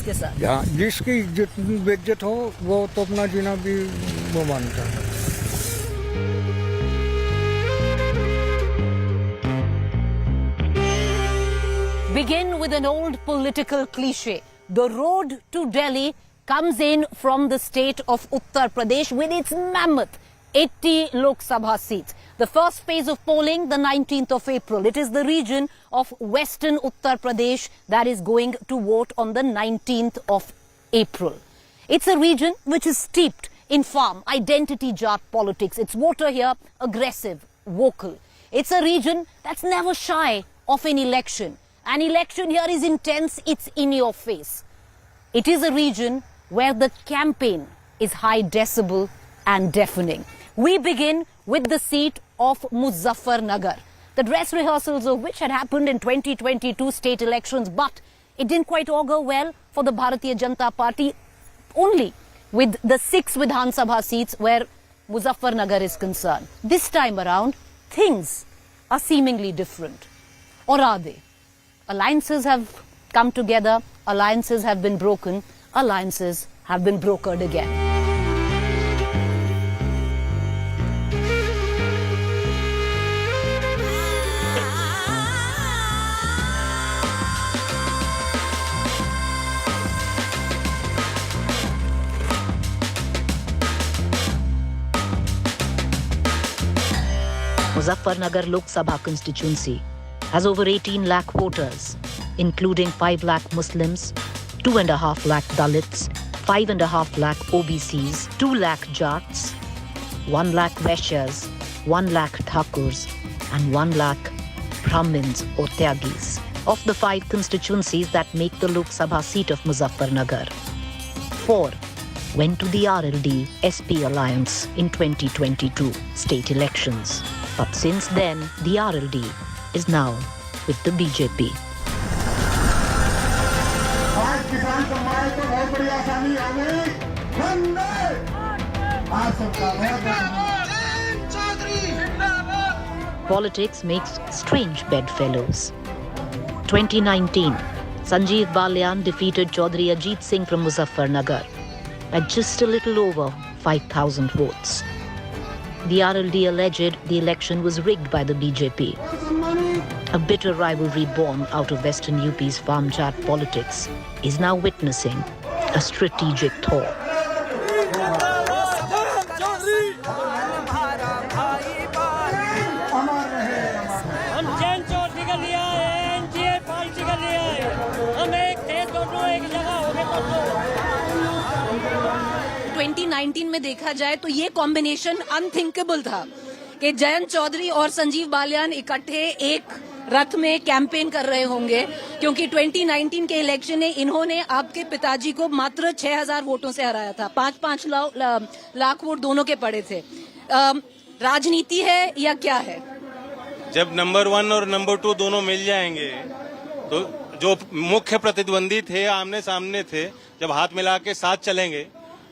के साथ। हाँ, जिसकी जितनी बेइज्जत हो वो तो अपना जीना भी वो मानता है। Begin with an old political cliche. The road to Delhi comes in from the state of Uttar Pradesh with its mammoth 80 Lok Sabha seats. The first phase of polling, the 19th of April. It is the region of western Uttar Pradesh that is going to vote on the 19th of April. It's a region which is steeped in farm, identity jat politics. Its voter here aggressive, vocal. It's a region that's never shy of an election. An election here is intense, it's in your face. It is a region where the campaign is high decibel and deafening. We begin with the seat of Muzaffarnagar, the dress rehearsals of which had happened in 2022 state elections, but it didn't quite augur well for the Bharatiya Janata Party, only with the 6 Vidhan Sabha seats where Muzaffarnagar is concerned. This time around, things are seemingly different. Or are they? Alliances have come together, alliances have been broken, alliances have been brokered again. Muzaffarnagar Lok Sabha constituency has over 18 lakh voters, including 5 lakh Muslims, 2.5 lakh Dalits, 5.5 lakh OBCs, 2 lakh Jats, 1 lakh Vaishyas, 1 lakh Thakurs, and 1 lakh Brahmins or Tyagis. Of the 5 constituencies that make the Lok Sabha seat of Muzaffarnagar, 4 went to the RLD-SP alliance in 2022 state elections. But since then, the RLD is now with the BJP. Politics makes strange bedfellows. 2019, Sanjeev Balyan defeated Chaudhry Ajit Singh from Muzaffarnagar by just a little over 5,000 votes. The RLD alleged the election was rigged by the BJP. A bitter rivalry born out of Western UP's farm chat politics is now witnessing a strategic thaw. हम जैन चौधरी का लिया है, एनजीए party का लिया है, हम एक थे दोनों एक जगह हो गए दोनों। 2019 में देखा जाए तो ये कॉम्बिनेशन अनथिंकेबल था कि जयंत चौधरी और संजीव बालियान इकट्ठे एक रथ में कैंपेन कर रहे होंगे, क्योंकि 2019 के इलेक्शन में इन्होंने आपके पिताजी को मात्र 6,000 वोटों से हराया था। 5-5 लाख वोट दोनों के पड़े थे। राजनीति है या क्या है? जब नंबर 1 और नंबर 2 दोनों मिल जाएंगे तो जो मुख्य प्रतिद्वंदी थे, आमने सामने थे, जब हाथ मिला के साथ चलेंगे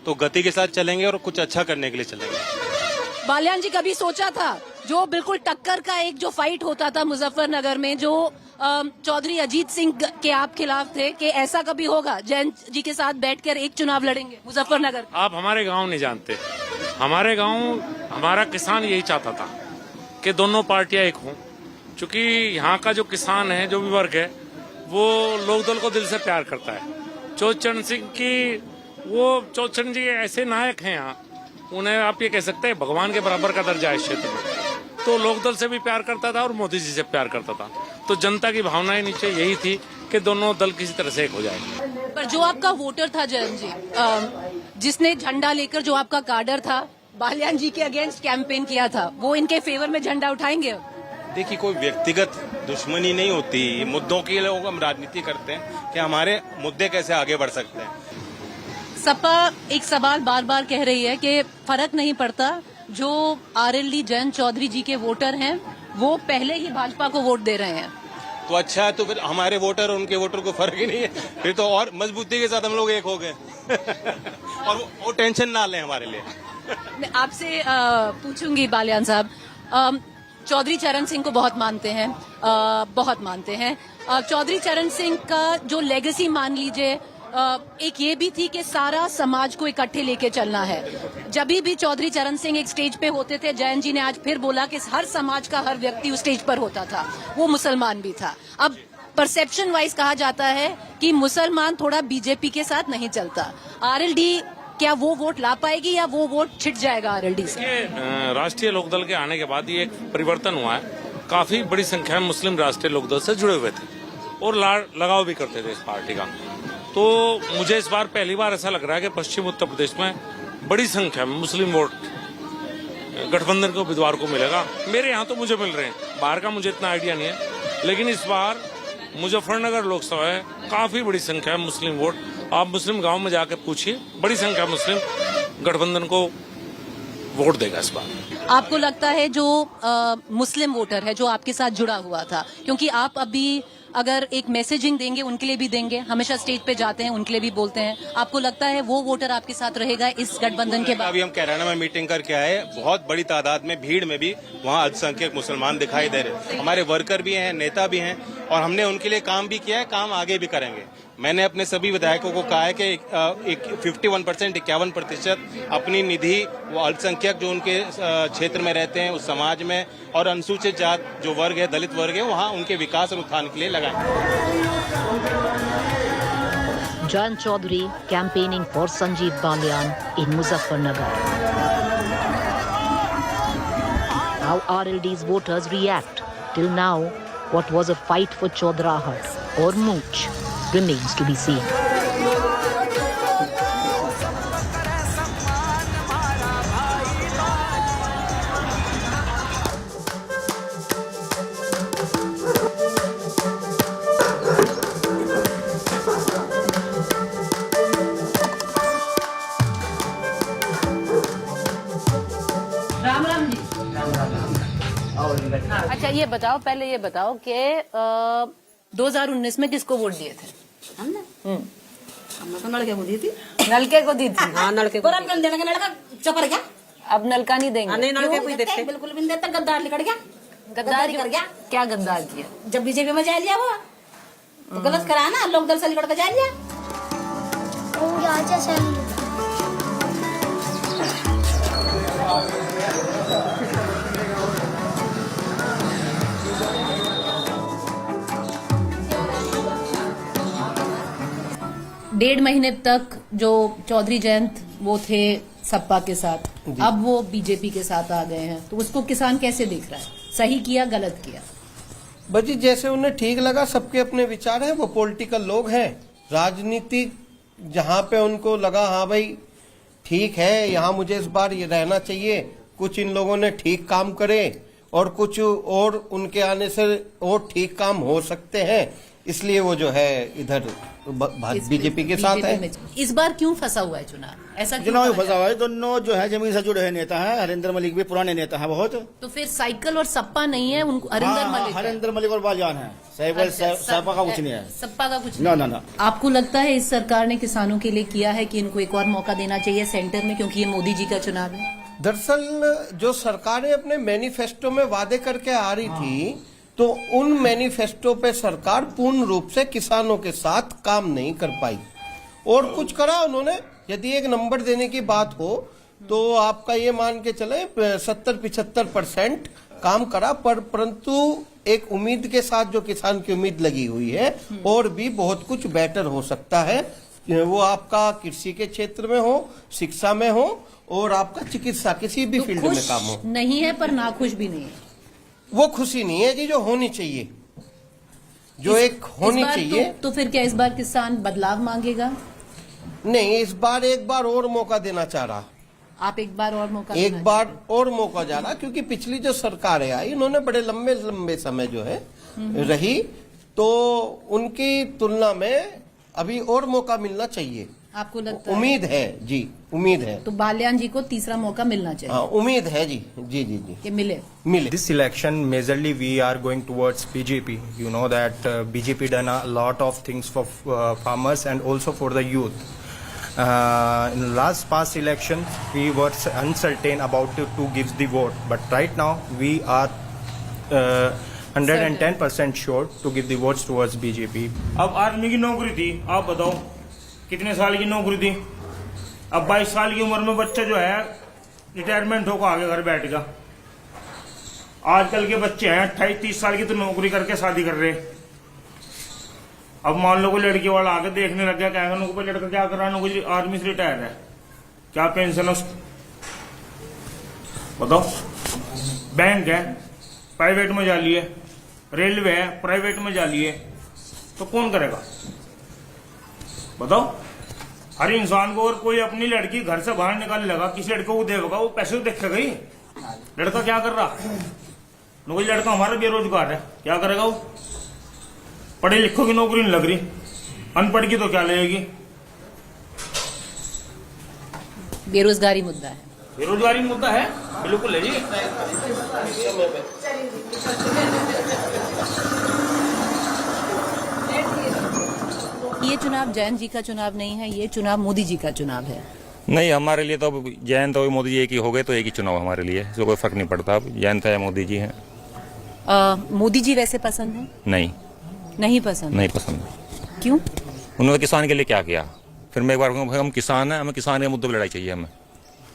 तो गति के साथ चलेंगे और कुछ अच्छा करने के लिए चलेंगे। बालियान जी कभी सोचा था जो बिल्कुल टक्कर का एक जो फाइट होता था मुजफ्फरनगर में, जो चौधरी अजीत सिंह के आप खिलाफ थे, कि ऐसा कभी होगा जयंत जी के साथ बैठकर एक चुनाव लड़ेंगे मुजफ्फरनगर? आप हमारे गांव नहीं जानते। हमारे गांव हमारा किसान यही चाहता था कि दोनों पार्टियां एक हों, क्योंकि यहाँ का जो किसान है, जो भी वर्ग है, वो लोकदल को दिल से प्यार करता है। चौधरी सिंह की वो चौधरी जी ऐसे नायक हैं यहाँ, उन्हें आप ये कह सकते हैं भगवान के बराबर का दर्जा है इस क्षेत्र में। तो लोकदल से भी प्यार करता था और मोदी जी से प्यार करता था। तो जनता की भावनाएं नीचे यही थी कि दोनों दल किसी तरह से एक हो जाए। पर जो आपका वोटर था जयंत जी, जिसने झंडा लेकर, जो आपका काडर था, बालियान जी के अगेंस्ट कैंपेन किया था, वो इनके फेवर में झंडा उठाएंगे? देखिए, कोई व्यक्तिगत दुश्मनी नहीं होती, मुद्दों के लिए हम राजनीति करते हैं कि हमारे मुद्दे कैसे आगे बढ़ सकते हैं। सपा एक सवाल बार बार कह रही है कि फर्क नहीं पड़ता, जो आरएलडी जयंत चौधरी जी के वोटर हैं वो पहले ही भाजपा को वोट दे रहे हैं। तो अच्छा है, तो फिर हमारे वोटर और उनके वोटर को फर्क ही नहीं है, फिर तो और मजबूती के साथ हम लोग एक हो गए। और वो टेंशन ना लें हमारे लिए। मैं आपसे पूछूंगी बालियान साहब, चौधरी चरण सिंह को बहुत मानते हैं, बहुत मानते हैं। चौधरी चरण सिंह का जो लेगेसी मान लीजिए, एक ये भी थी कि सारा समाज को इकट्ठे लेके चलना है। जब भी चौधरी चरण सिंह एक स्टेज पे होते थे, जयंत जी ने आज फिर बोला कि हर समाज का हर व्यक्ति उस स्टेज पर होता था, वो मुसलमान भी था। अब परसेप्शन वाइज कहा जाता है कि मुसलमान थोड़ा बीजेपी के साथ नहीं चलता। आरएलडी क्या वो वोट ला पाएगी या वो वोट छिट जाएगा आरएलडी से? राष्ट्रीय लोकदल के आने के बाद ये एक परिवर्तन हुआ है। काफी बड़ी संख्या में मुस्लिम राष्ट्रीय लोकदल से जुड़े हुए थे और लगाव भी करते थे इस पार्टी का। तो मुझे इस बार पहली बार ऐसा लग रहा है कि पश्चिम उत्तर प्रदेश में बड़ी संख्या में मुस्लिम वोट गठबंधन के उम्मीदवार को मिलेगा। मेरे यहाँ तो मुझे मिल रहे हैं, बाहर का मुझे इतना आइडिया नहीं है, लेकिन इस बार मुजफ्फरनगर लोकसभा है, काफी बड़ी संख्या में मुस्लिम वोट। आप मुस्लिम गांव में जाकर पूछिए, बड़ी संख्या में मुस्लिम गठबंधन को वोट देगा इस बार। आपको लगता है जो मुस्लिम वोटर है जो आपके साथ जुड़ा हुआ था, क्योंकि आप अभी अगर एक मैसेजिंग देंगे उनके लिए भी देंगे, हमेशा स्टेज पे जाते हैं उनके लिए भी बोलते हैं, आपको लगता है वो वोटर आपके साथ रहेगा इस गठबंधन के बाद? अभी हम कैराना में मीटिंग करके आए, बहुत बड़ी तादाद में भीड़ में भी वहाँ अल्पसंख्यक मुसलमान दिखाई दे रहे। हमारे वर्कर भी हैं, नेता भी हैं, और हमने उनके लिए काम भी किया है, काम आगे भी करेंगे। मैंने अपने सभी विधायकों को कहा है कि 51%, 51% अपनी निधि वो अल्पसंख्यक जो उनके क्षेत्र में रहते हैं, उस समाज में, और अनुसूचित जात जो वर्ग है, दलित वर्ग है, वहाँ उनके विकास और उत्थान के लिए लगाएं। Jayant Choudhry campaigning for Sanjeev Balyan in Muzaffarnagar. How RLD's voters react? Till now, what was a fight for Chaudrahas or Mooch remains to be seen. Ram Ram ji. अच्छा ये बताओ, पहले ये बताओ कि 2019 में किसको वोट दिए थे? हमने तो नलके को दी थी। नलके को दी थी? हाँ, नलके को। देने का नलका चपर गया। अब नलका नहीं देंगे? नहीं, नलके को ही देते, बिल्कुल भी नहीं देते। गद्दार निकल गया। गद्दारी कर गया? क्या गद्दार किया? जब बीजेपी में जा लिया वो तो गलत करा ना, लोग दल से निकल के जा लिया। डेढ़ महीने तक जो चौधरी जयंत वो थे सपा के साथ, अब वो बीजेपी के साथ आ गए हैं, तो उसको किसान कैसे देख रहा है? सही किया, गलत किया? बजी जैसे उन्हें ठीक लगा, सबके अपने विचार हैं, वो पॉलिटिकल लोग हैं। राजनीति जहां पे उनको लगा हाँ भाई ठीक है, यहाँ मुझे इस बार ये रहना चाहिए, कुछ इन लोगों ने ठीक काम करे और कुछ और उनके आने से और ठीक काम हो सकते हैं, इसलिए वो जो है इधर बीजेपी के साथ है। इस बार क्यों फंसा हुआ है चुनाव? ऐसा चुनाव फंसा हुआ है, दोनों जो है जमीन से जुड़े हुए नेता हैं। हरिंदर मलिक भी पुराने नेता हैं बहुत। तो फिर साइकिल और सपा नहीं है उनको? हरिंदर मलिक, हरिंदर मलिक और बालियान है। सपा का कुछ नहीं है। सपा का कुछ ना नहीं। ना। आपको लगता है इस सरकार ने किसानों के लिए किया है कि इनको एक और मौका देना चाहिए सेंटर में, क्योंकि ये मोदी जी का चुनाव है? दरअसल जो सरकारें अपने मैनिफेस्टो में वादे करके आ रही थी, तो उन मैनिफेस्टो पे सरकार पूर्ण रूप से किसानों के साथ काम नहीं कर पाई, और कुछ करा उन्होंने। यदि एक नंबर देने की बात हो तो आपका ये मान के चले 70-75% काम करा, परंतु एक उम्मीद के साथ जो किसान की उम्मीद लगी हुई है, और भी बहुत कुछ बेटर हो सकता है। वो आपका कृषि के क्षेत्र में हो, शिक्षा में हो, और आपका चिकित्सा किसी भी फील्ड में काम हो। नहीं है पर नाखुश भी नहीं है। वो खुशी नहीं है जी जो होनी चाहिए, जो एक होनी चाहिए। तो फिर क्या इस बार किसान बदलाव मांगेगा? नहीं, इस बार एक बार और मौका देना चाह रहा। आप एक बार और मौका? एक बार और मौका जा रहा, क्योंकि पिछली जो सरकारें आई उन्होंने बड़े लंबे लंबे समय जो है रही, तो उनकी तुलना में अभी और मौका मिलना चाहिए। आपको लगता है? उम्मीद है जी, उम्मीद है। तो बाल्यान जी को तीसरा मौका मिलना चाहिए? हाँ, उम्मीद है जी जी जी जी कि मिले। This election majorly we are going towards BJP. You know that BJP done a lot of things for farmers and also for the youth. In last past election we were uncertain about to give the vote, but right now we are 110% sure to give the votes towards BJP. अब army की नौकरी थी, आप बताओ कितने साल की नौकरी थी। अब 22 साल की उम्र में बच्चा जो है रिटायरमेंट होकर आगे घर बैठेगा। आजकल के बच्चे हैं 28-30 साल की तो नौकरी करके शादी कर रहे। अब मान लो कोई लड़की वाला आगे देखने लग गया, कहेगा नौकरी लड़का क्या कर रहा है, नौकरी आर्मी से रिटायर है, क्या पेंशन है उसको बताओ। बैंक है प्राइवेट में जा लिए, रेलवे है प्राइवेट में जा लिए, तो कौन करेगा बताओ। हर इंसान को, और कोई अपनी लड़की घर से बाहर निकाल लगा, किसी लड़के को देगा वो पैसे तो देखेगा ही। लड़का क्या कर रहा, कोई लड़का हमारा बेरोजगार है, क्या करेगा वो। पढ़े लिखों की नौकरी नहीं लग रही, अनपढ़ की तो क्या लगेगी। बेरोजगारी मुद्दा है, बेरोजगारी मुद्दा है, बिल्कुल है जी। ये चुनाव जैन जी का चुनाव नहीं है, ये चुनाव मोदी जी का चुनाव है। नहीं, हमारे लिए तो जैन तो मोदी जी एक ही हो गए, तो एक ही चुनाव हमारे लिए, इसको कोई फर्क नहीं पड़ता। अब जैन था या मोदी जी हैं। मोदी जी वैसे पसंद है? नहीं पसंद। क्यों? उन्होंने किसान के लिए क्या किया। फिर मैं एक बार कहूँगा, हम किसान हैं, हमें किसान के मुद्दे पर लड़ाई चाहिए हमें।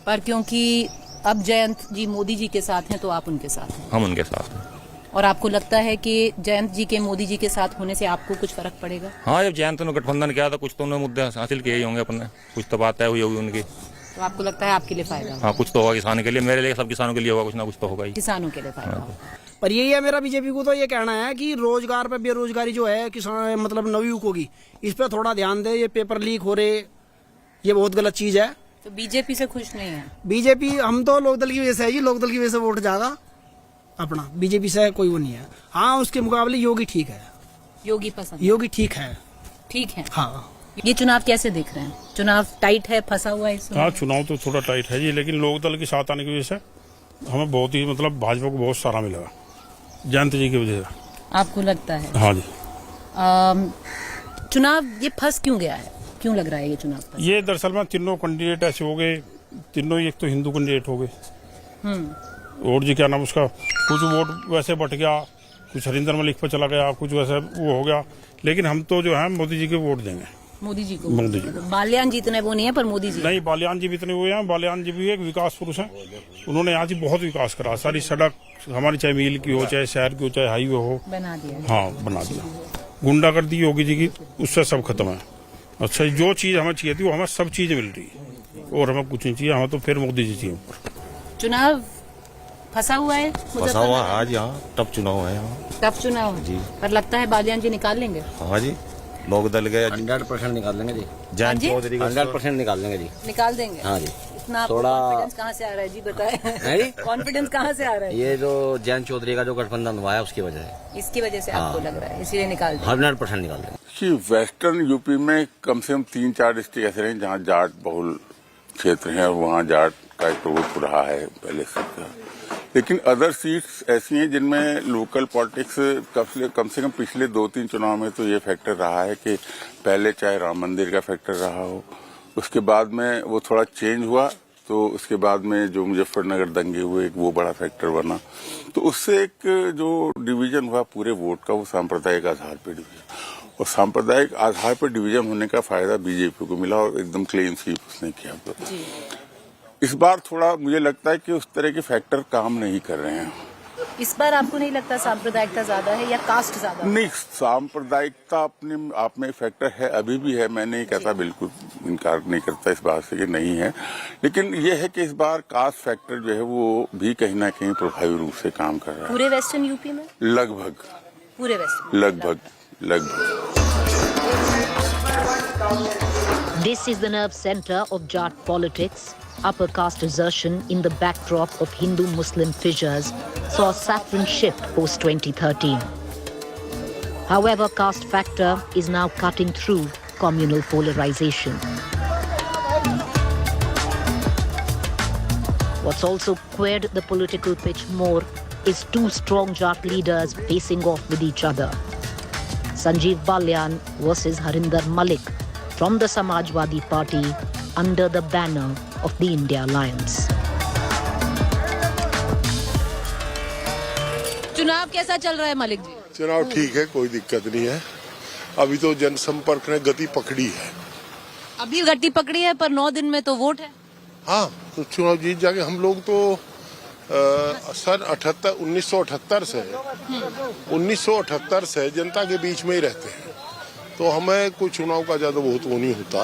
पर क्योंकि अब जयंत जी मोदी जी के साथ हैं तो आप उनके साथ हैं। हम उनके साथ हैं। और आपको लगता है कि जयंत जी के मोदी जी के साथ होने से आपको कुछ फर्क पड़ेगा? हाँ, जब जयंत ने गठबंधन किया था, कुछ तो उन्होंने मुद्दे हासिल किए ही होंगे अपने, कुछ तो बात तय हुई होगी उनकी। तो आपको लगता है आपके लिए फायदा होगा? हाँ, कुछ तो होगा किसान के लिए, मेरे लिए, सब किसानों के लिए होगा, कुछ ना कुछ तो होगा ही। किसानों के लिए फायदा होगा। पर यही है मेरा बीजेपी को तो ये कहना है कि रोजगार पे बेरोजगारी जो है किसान मतलब नवयुवकों की, इस पे थोड़ा ध्यान दे। ये पेपर लीक हो रहे, ये बहुत गलत चीज है। तो बीजेपी से खुश नहीं है? बीजेपी, हम तो लोकदल की वजह से है जी, लोकदल की वजह से वोट जाएगा अपना, बीजेपी से कोई वो नहीं है। हाँ, उसके मुकाबले योगी ठीक है। योगी पसंद? योगी ठीक है। ठीक है, हाँ। ये चुनाव कैसे देख रहे हैं? चुनाव टाइट है, फंसा हुआ है इसमें? हाँ, चुनाव तो थोड़ा टाइट है जी, लेकिन लोकदल के साथ आने की वजह से हमें बहुत ही मतलब भाजपा को बहुत सारा मिलेगा, जयंत जी की वजह से। आपको लगता है? हाँ जी। चुनाव ये फंस क्यों गया है, क्यों लग रहा है ये चुनाव? ये दरअसल में तीनों कैंडिडेट ऐसे हो गए, तीनों एक तो हिंदू कैंडिडेट हो गए। और जी क्या नाम उसका, कुछ वोट वैसे बट गया, कुछ हरिंदर मलिक पर चला गया, कुछ वैसे वो हो गया। लेकिन हम तो जो है मोदी जी के वोट देंगे। मोदी जी को? मोदी जी को। बाल्यान जी इतने वो नहीं है, पर मोदी जी? नहीं, बाल्यान जी भी इतने हुए हैं। बाल्यान जी भी एक विकास पुरुष हैं, उन्होंने आज ही बहुत विकास करा। सारी सड़क हमारी, चाहे मील की हो, चाहे शहर की हो, चाहे हाईवे हो, बना दिया। हाँ, बना दिया। गुंडागर्दी योगी जी की, उससे सब खत्म है। अच्छा, जो चीज हमें चाहिए थी वो हमें सब चीज मिल रही है, और हमें कुछ नहीं चाहिए। हमें तो फिर मोदी जी चाहिए ऊपर। चुनाव फंसा हुआ है? फंसा हुआ आज, यहाँ टफ चुनाव है, यहाँ टफ चुनाव जी। पर लगता है बालियान जी निकाल लेंगे? हाँ जी, लोकदल के 100% निकाल लेंगे जी। जैन चौधरी 100% निकाल लेंगे जी। निकाल देंगे? हाँ जी। इतना थोड़ा कॉन्फिडेंस कहाँ से आ रहा है जी, बताए? कॉन्फिडेंस कहाँ से आ रहा है? ये जो जैन चौधरी का जो गठबंधन हुआ है उसकी वजह है। इसकी वजह से आपको लग रहा है, इसीलिए निकाल देंगे? 100% निकाल देंगे। वेस्टर्न यूपी में कम से कम 3-4 डिस्ट्रिक्ट ऐसे रहे जहाँ जाट बहुल क्षेत्र हैं, और वहाँ जाट का एक प्रभुत्व रहा है पहले से। लेकिन अदर सीट्स ऐसी हैं जिनमें लोकल पॉलिटिक्स कम से कम पिछले 2-3 चुनाव में तो ये फैक्टर रहा है कि पहले चाहे राम मंदिर का फैक्टर रहा हो, उसके बाद में वो थोड़ा चेंज हुआ, तो उसके बाद में जो मुजफ्फरनगर दंगे हुए, एक वो बड़ा फैक्टर बना। तो उससे एक जो डिवीजन हुआ पूरे वोट का, वो सांप्रदायिक आधार पर डिवीजन, और सांप्रदायिक आधार पर डिवीजन होने का फायदा बीजेपी को मिला, और एकदम क्लीन स्वीप उसने किया। तो इस बार थोड़ा मुझे लगता है कि उस तरह के फैक्टर काम नहीं कर रहे हैं। इस बार आपको नहीं लगता सांप्रदायिकता ज्यादा है या कास्ट ज्यादा? नहीं, सांप्रदायिकता अपने आप में फैक्टर है, अभी भी है। मैं नहीं कहता, बिल्कुल इनकार नहीं करता इस बात से कि नहीं है, लेकिन ये है कि इस बार कास्ट फैक्टर जो है वो भी कहीं ना कहीं प्रभावी रूप से काम कर रहा है। पूरे वेस्टर्न यूपी में? लगभग पूरे वेस्टर्न, लगभग। This is the nerve center of Jat politics. Upper caste assertion in the backdrop of Hindu-Muslim fissures saw saffron shift post-2013. However, caste factor is now cutting through communal polarization. What's also queered the political pitch more is two strong Jat leaders facing off with each other. Sanjeev Balyan versus Harinder Malik from the Samajwadi Party under the banner of the India Alliance. चुनाव कैसा चल रहा है मलिक जी? चुनाव ठीक है, कोई दिक्कत नहीं है। अभी तो जनसंपर्क ने गति पकड़ी है, अभी गट्टी पकड़ी है, पर 9 दिन में तो वोट है। हाँ, तो चुनाव जीत जाएंगे हम लोग तो। सन 1978 से 1978 से जनता के बीच में ही रहते हैं, तो हमें कोई चुनाव का ज्यादा बहुत वो नहीं होता।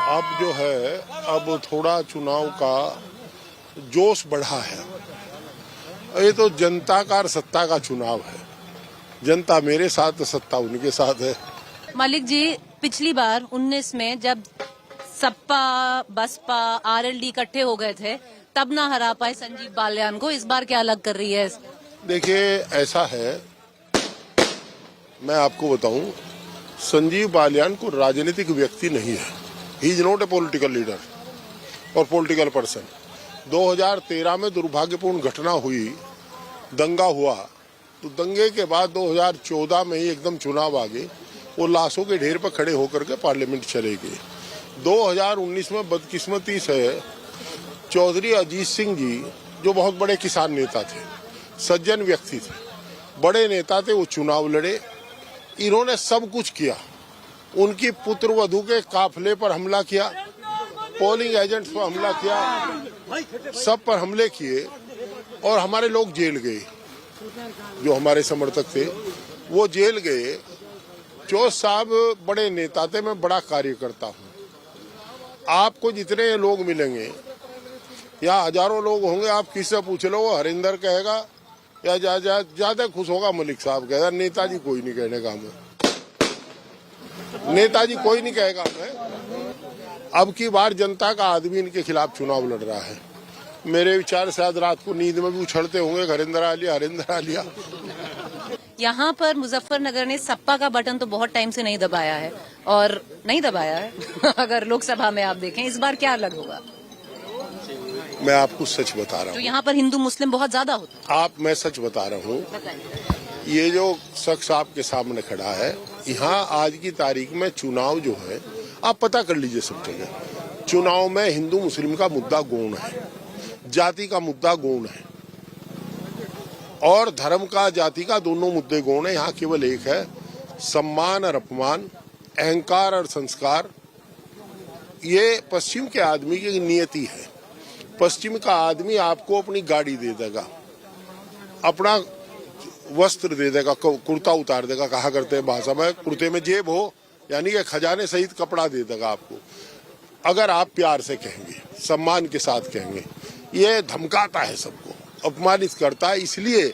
अब जो है, अब थोड़ा चुनाव का जोश बढ़ा है। ये तो जनता का और सत्ता का चुनाव है। जनता मेरे साथ, सत्ता उनके साथ है। मलिक जी, पिछली बार 19 में जब सपा, बसपा, आरएलडी इकट्ठे हो गए थे, तब ना हरा पाए संजीव बालियान को। इस बार क्या अलग कर रही है? देखिए, ऐसा है, मैं आपको बताऊं, संजीव बालियान को राजनीतिक व्यक्ति नहीं है। He is not a political leader और पॉलिटिकल पर्सन। 2013 में दुर्भाग्यपूर्ण घटना हुई, दंगा हुआ, तो दंगे के बाद 2014 में ही एकदम चुनाव आ गए। वो लाशों के ढेर पर खड़े होकर के पार्लियामेंट चले गए। 2019 में बदकिस्मती से चौधरी अजीत सिंह जी, जो बहुत बड़े किसान नेता थे, सज्जन व्यक्ति थे, बड़े नेता थे, वो चुनाव लड़े। इन्होंने सब कुछ किया। उनकी पुत्र वधू के काफिले पर हमला किया, पोलिंग एजेंट्स पर हमला किया, सब पर हमले किए और हमारे लोग जेल गए। जो हमारे समर्थक थे वो जेल गए। चौधरी साहब बड़े नेता थे, मैं बड़ा कार्यकर्ता हूँ। आपको जितने लोग मिलेंगे या हजारों लोग होंगे, आप किससे पूछ लो, वो हरिंदर कहेगा या ज्यादा खुश होगा मलिक साहब कहेगा। नेताजी कोई नहीं कहने का हमें, नेताजी कोई नहीं कहेगा हमें। अब की बार जनता का आदमी इनके खिलाफ चुनाव लड़ रहा है। मेरे विचार से आज रात को नींद में भी उछलते होंगे, हरिंदर आ लिया, हरिंदर आ लिया। यहाँ पर मुजफ्फरनगर ने सपा का बटन तो बहुत टाइम से नहीं दबाया है, और नहीं दबाया है अगर लोकसभा में आप देखें। इस बार क्या अलग होगा? मैं आपको सच बता रहा हूँ, तो यहाँ पर हिंदू मुस्लिम बहुत ज्यादा होता है। मैं सच बता रहा हूँ, ये जो शख्स आपके सामने खड़ा है, यहाँ आज की तारीख में चुनाव जो है, आप पता कर लीजिए सब जगह, चुनाव में हिंदू मुस्लिम का मुद्दा गौण है, जाति का मुद्दा गौण है, और धर्म का, जाति का, दोनों मुद्दे गौण है। यहाँ केवल एक है, सम्मान और अपमान, अहंकार और संस्कार। ये पश्चिम के आदमी की नियति है। पश्चिम का आदमी आपको अपनी गाड़ी दे देगा, अपना वस्त्र दे देगा, कुर्ता उतार देगा, कहा करते हैं भाषा में, कुर्ते में जेब हो, यानी कि खजाने सहित कपड़ा दे देगा आपको, अगर आप प्यार से कहेंगे, सम्मान के साथ कहेंगे। ये धमकाता है सबको, अपमानित करता है। इसलिए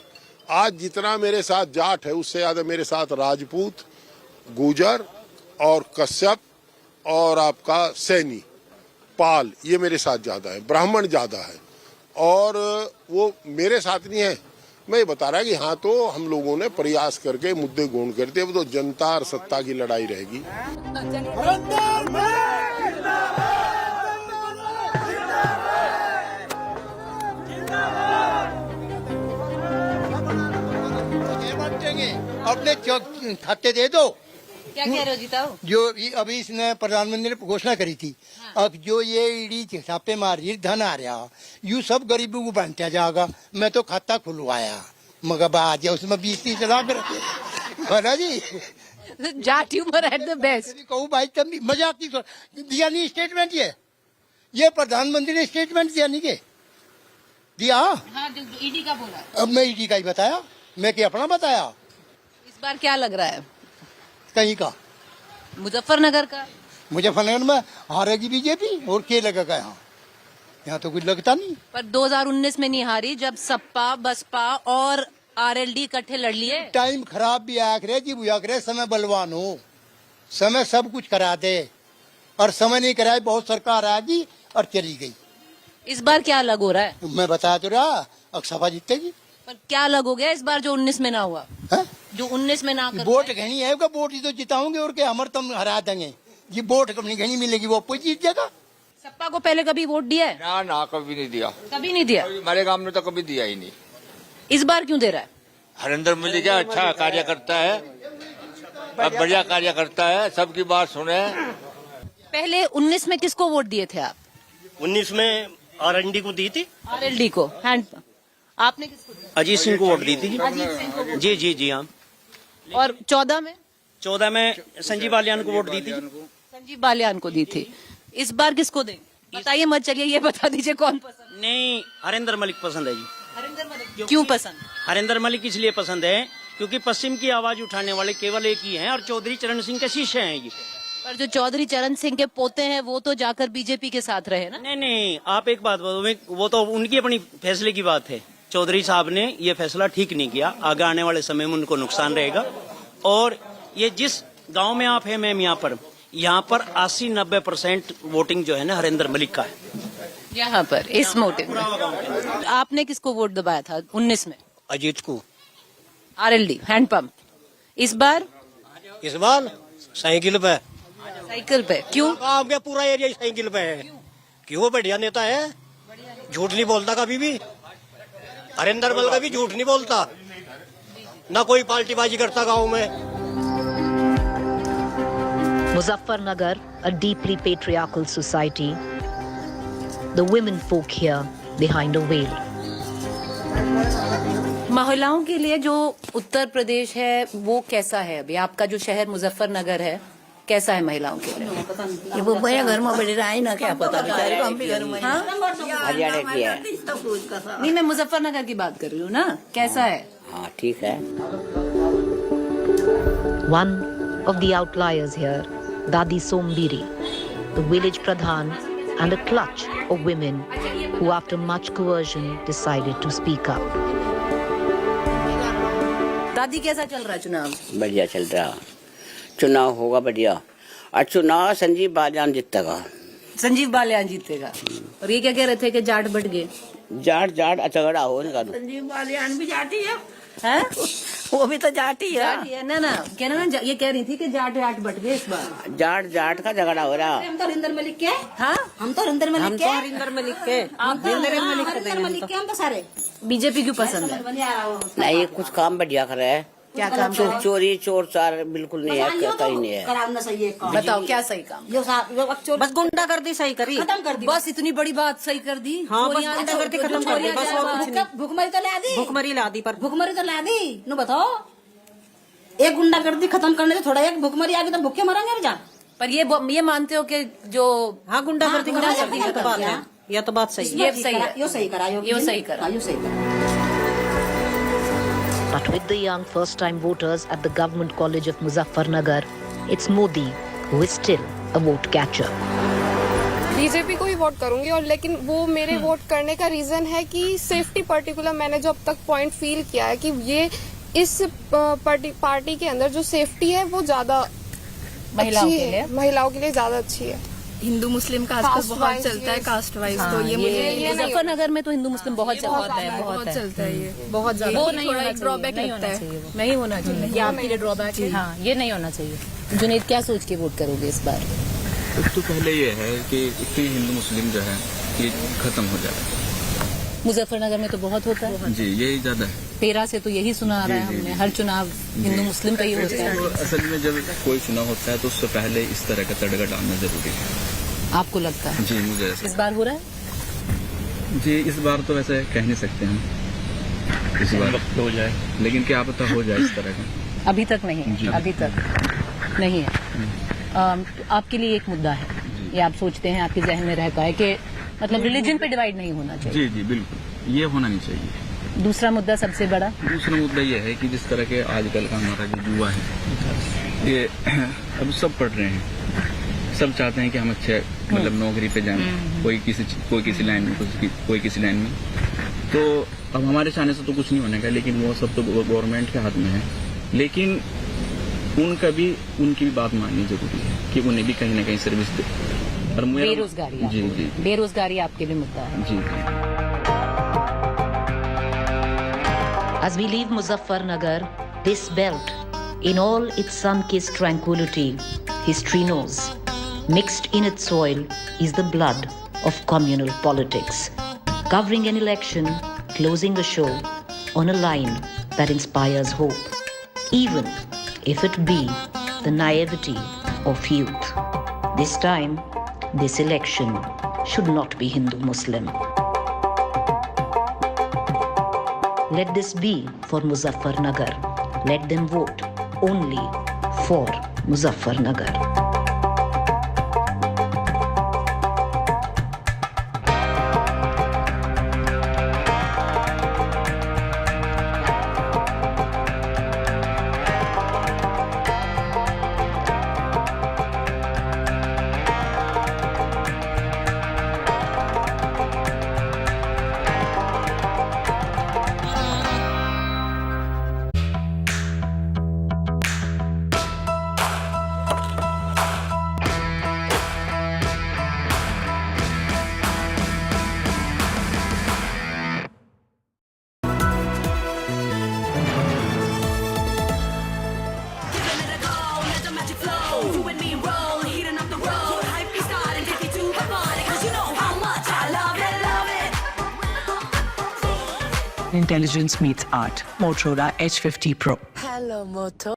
आज जितना मेरे साथ जाट है, उससे ज्यादा मेरे साथ राजपूत, गुजर और कश्यप और आपका सैनी, पाल, ये मेरे साथ ज्यादा है, ब्राह्मण ज्यादा है। और वो मेरे साथ नहीं है, मैं ये बता रहा कि हाँ, तो हम लोगों ने प्रयास करके मुद्दे गौण करते हैं। वो तो जनता और सत्ता की लड़ाई रहेगी। अपने खाते दे दो। क्या कह रहे हो जीताओ? जो अभी इसने प्रधानमंत्री ने घोषणा करी थी, अब जो ये ईडी छापे मारी, धन आ रहा, यू सब गरीबों को बांटा जाएगा। मैं तो खाता खुलवाया, मगर बाद उसमें 20-30 लाख है जी। Jat humour at the best. कहूँ भाई, तब मजाक की दिया नहीं स्टेटमेंट, ये प्रधानमंत्री ने स्टेटमेंट दिया नहीं के दिया। हाँ, जो ईडी का बोला। अब मैं ईडी का ही बताया, मैं क्या अपना बताया। इस बार क्या लग रहा है? कहीं का, मुजफ्फरनगर का। मुजफ्फरनगर में हारेगी बीजेपी, और क्या लगेगा यहाँ? यहाँ तो कुछ लगता नहीं। पर 2019 में नहीं हारी, जब सपा, बसपा और आरएलडी इकट्ठे लड़ लिए। टाइम खराब भी आया करे जी, बुआ करे, समय बलवान हो, समय सब कुछ करा दे, और समय नहीं कराए, बहुत सरकार आ गई और चली गई। इस बार क्या अलग हो रहा है? मैं बता तो रहा, अक्सपा जीतेगी। पर क्या अलग हो गया इस बार जो 19 में ना हुआ? जो 19 में ना कर वोट घनी है, वोट ही तो जिताओगे, और क्या हमारे तुम हरा देंगे जी। वोट कभी घनी मिलेगी, वो आपको जीत जाएगा। सपा को पहले कभी वोट दिया है? ना, कभी नहीं दिया। कभी नहीं दिया? हमारे गांव में तो कभी दिया ही नहीं। इस बार क्यों दे रहा है? हरिंदर मोदी क्या अच्छा कार्य करता है, अब बढ़िया कार्य करता है, सबकी बात सुने। पहले 19 में किसको वोट दिए थे आप? 19 में आरएलडी को दी थी। आरएलडी को। हैंड आपने किसको दिया? अजीत सिंह को वोट दी थी। अजीत सिंह को वोट। जी हाँ। और 14 में? 14 में संजीव बालियान को वोट दी थी। संजीव बालियान को दी थी, इस बार किसको देंगे? बताइए मत, चलिए ये बता दीजिए कौन पसंद। नहीं, हरिंदर मलिक पसंद है जी। हरिंदर मलिक क्यों पसंद? हरिंदर मलिक इसलिए पसंद है क्योंकि पश्चिम की आवाज उठाने वाले केवल एक ही हैं और चौधरी चरण सिंह के शिष्य हैं ये। पर जो चौधरी चरण सिंह के पोते हैं वो तो जाकर बीजेपी के साथ रहे ना। नहीं नहीं, आप एक बात बताओ, वो तो उनकी अपनी फैसले की बात है। चौधरी साहब ने ये फैसला ठीक नहीं किया, आगे आने वाले समय में उनको नुकसान रहेगा। और ये जिस गांव में आप हैं मैम, यहाँ पर 80-90% वोटिंग जो है ना हरिंदर मलिक का है। यहाँ पर इस मोटिव में आपने किसको वोट दबाया था 19 में? अजीत को। RLD hand pump. इस बार साइकिल पे। साइकिल पे क्यों? आपका पूरा एरिया साइकिल पे है। क्यों? बढ़िया नेता है, झूठ नहीं बोलता कभी भी। हरिंदर मलिक भी झूठ नहीं बोलता, ना कोई पार्टीबाजी करता गाँव में। Muzaffarnagar, a deeply patriarchal society. The women folk here behind a veil. महिलाओं के लिए जो उत्तर प्रदेश है वो कैसा है? अभी आपका जो शहर मुजफ्फरनगर है कैसा है महिलाओं के लिए? ये वो भैया घर में बैठ रहा है ना, क्या पता बेचारे को, हम भी घर में हरियाणा की है। नहीं, मैं मुजफ्फरनगर की बात कर रही हूँ ना, कैसा है? हाँ ठीक है। One of the outliers here, Dadi Sombiri, the village pradhan and a clutch of women who after much coercion decided to speak up. दादी कैसा चल रहा है चुनाव? बढ़िया चल रहा, चुनाव होगा बढ़िया। और चुनाव संजीव बालियान जीतेगा। संजीव बालियान जीतेगा। और ये क्या कह रहे थे कि जाट बढ़ गए? जाट झगड़ा हो ना। संजीव बालियान भी जाती है, हैं? वो भी तो जाती है। ना कहना ना, ये कह रही थी कि जाट बढ़ गए इस बार। जाट का झगड़ा हो रहा। हम तो हरिंदर मलिक के। हाँ, हम तो हरिंदर मलिक के। हरिंदर मलिक के। आप हरिंदर मलिक के, हम तो सारे। बीजेपी क्यों पसंद है? नहीं, कुछ काम बढ़िया कर रहा है। क्या काम? चोरी चोर चार बिल्कुल नहीं है, कहीं नहीं है। कराना सही है। बताओ क्या सही काम? बस गुंडागर्दी सही करी, खत्म कर दी। बस इतनी बड़ी बात सही कर दी। हाँ, बस गुंडागर्दी खत्म कर दी, बस और कुछ नहीं। भुखमरी तो ला दी, भुखमरी ला दी, पर भुखमरी तो ला दी। नो बताओ, एक गुंडागर्दी खत्म करने से थोड़ा एक भुखमरी आ गई तो भूखे मरेंगे जा। पर ये मानते हो कि जो गुंडागर्दी बात है, यह तो बात सही है। ये सही है, यो सही करा, यो सही करा, यो सही करा। But with the young first-time voters at the Government College of Muzaffarnagar, it's Modi who is still a vote catcher. BJP को ही वोट करूंगी, और लेकिन वो मेरे वोट करने का रीजन है कि सेफ्टी पर्टिकुलर मैंने जो अब तक पॉइंट फील किया है कि ये इस पार्टी के अंदर जो सेफ्टी है वो ज्यादा महिलाओं के लिए ज्यादा अच्छी है। हिंदू मुस्लिम का आजकल बहुत चलता है, कास्ट वाइज। तो ये मुझे मुजफ्फरनगर में तो हिंदू मुस्लिम बहुत चलता है, बहुत चलता है, ये बहुत ज्यादा। वो नहीं होना, ड्रॉबैक लगता है, नहीं होना चाहिए। ये आपके लिए ड्रॉबैक है? हाँ, ये नहीं होना चाहिए। जुनेद, क्या सोच के वोट करोगे इस बार? तो पहले ये है कि हिंदू मुस्लिम जो है ये खत्म हो जाए। मुजफ्फरनगर में तो बहुत होता है जी, यही ज्यादा है। 13 से तो यही सुना आ रहा है हमने, हर चुनाव हिंदू मुस्लिम का ही होता है। असल में जब कोई चुनाव होता है तो उससे पहले इस तरह का तड़का डालना जरूरी है। आपको लगता है? जी, मुझे इस बार हो रहा है? जी, इस बार तो वैसे कह नहीं सकते हम इस बार हो जाए, लेकिन क्या पता हो जाए इस तरह का। अभी तक नहीं, अभी तक नहीं है। आपके लिए एक मुद्दा है, ये आप सोचते हैं, आपके जहन में रहता है कि मतलब रिलीजन पे डिवाइड नहीं होना चाहिए? जी जी बिल्कुल, ये होना नहीं चाहिए। दूसरा मुद्दा सबसे बड़ा? दूसरा मुद्दा ये है कि जिस तरह के आजकल का हमारा जो युवा है, ये अब सब पढ़ रहे हैं, सब चाहते हैं कि हम अच्छे मतलब नौकरी पे जाएं, कोई किसी लाइन में, कोई किसी लाइन में। तो अब हमारे चाहने से तो कुछ नहीं होने का, लेकिन वो सब तो गवर्नमेंट के हाथ में है। लेकिन उनकी भी बात माननी जरूरी है कि उन्हें भी कहीं ना कहीं सर्विस दे। और बेरोजगारी, जी जी, बेरोजगारी आपके लिए मुद्दा है? जी। As we leave Muzaffarnagar, this belt, in all its sun-kissed tranquility, history knows, mixed in its soil is the blood of communal politics. Covering an election, closing a show on a line that inspires hope, even if it be the naivety of youth. This time, this election should not be Hindu-Muslim. Let this be for Muzaffarnagar. Let them vote only for Muzaffarnagar. Intelligence meets art. Motorola H50 Pro. Hello, Moto.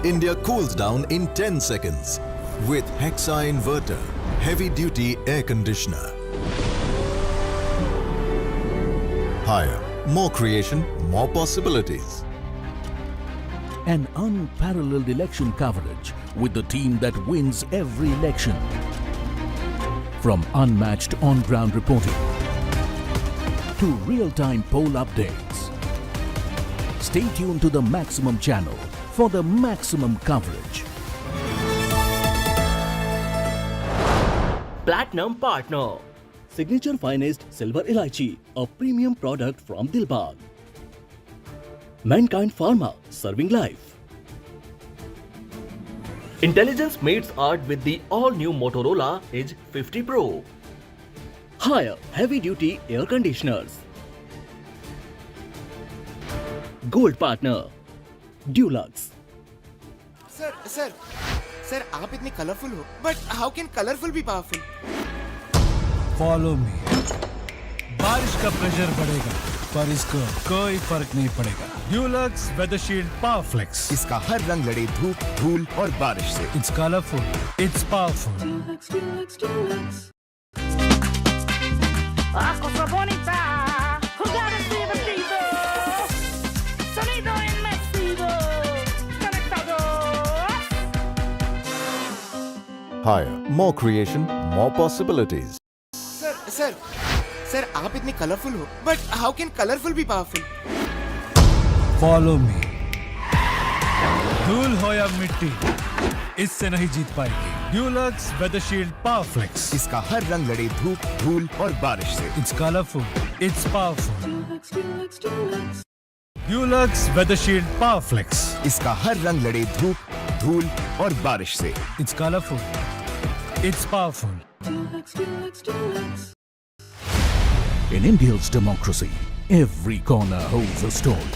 India cools down in 10 seconds with Hexa Inverter, heavy-duty air conditioner. Higher, more creation, more possibilities. An unparalleled election coverage with the team that wins every election. From unmatched on-ground reporting to real-time poll updates. Stay tuned to the Maximum channel for the maximum coverage. Platinum Partner. Signature Finest Silver Elaichi, a premium product from Dilbag. Mankind Pharma, serving life. Intelligence meets art with the all-new Motorola Edge 50 Pro. Higher heavy-duty air conditioners. Gold Partner, Dulux. Sir, आप इतने colourful हो, but how can colorful be powerful? Follow me. बारिश का pressure बढ़ेगा, पर इसको कोई फर्क नहीं पड़ेगा. Dulux Weather Shield Power Flex. इसका हर रंग लड़े धूप, धूल और बारिश से. It's colorful. It's powerful. Cosa bonita, jugar divertido, sonido inmersivo, conectados. Higher, more creation, more possibilities. Sir, आप इतने कलरफुल हो, but how can colorful be powerful? Follow me. धूल हो या मिट्टी, इससे नहीं जीत पाएगी. Dulux Weather Shield Power Flex. इसका हर रंग लड़े धूप, धूल और बारिश से. It's colorful. It's powerful. Dulux Weather Shield Power Flex. इसका हर रंग लड़े धूप, धूल और बारिश से. It's colorful. It's powerful. In India's democracy, every corner holds a story.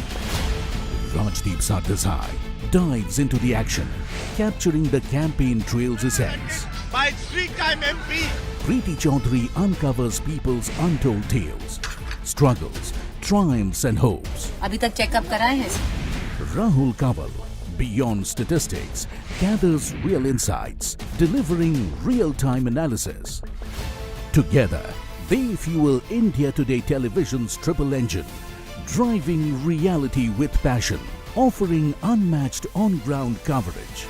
Rajdeep Sardesai dives into the action, capturing the campaign trail's essence. My three-time MP. Preeti Choudhry uncovers people's untold tales, struggles, triumphs and hopes. अभी तक checkup कराए हैं? Rahul Kanwal, beyond statistics, gathers real insights, delivering real-time analysis. Together, they fuel India Today Television's triple engine, driving reality with passion, offering unmatched on-ground coverage.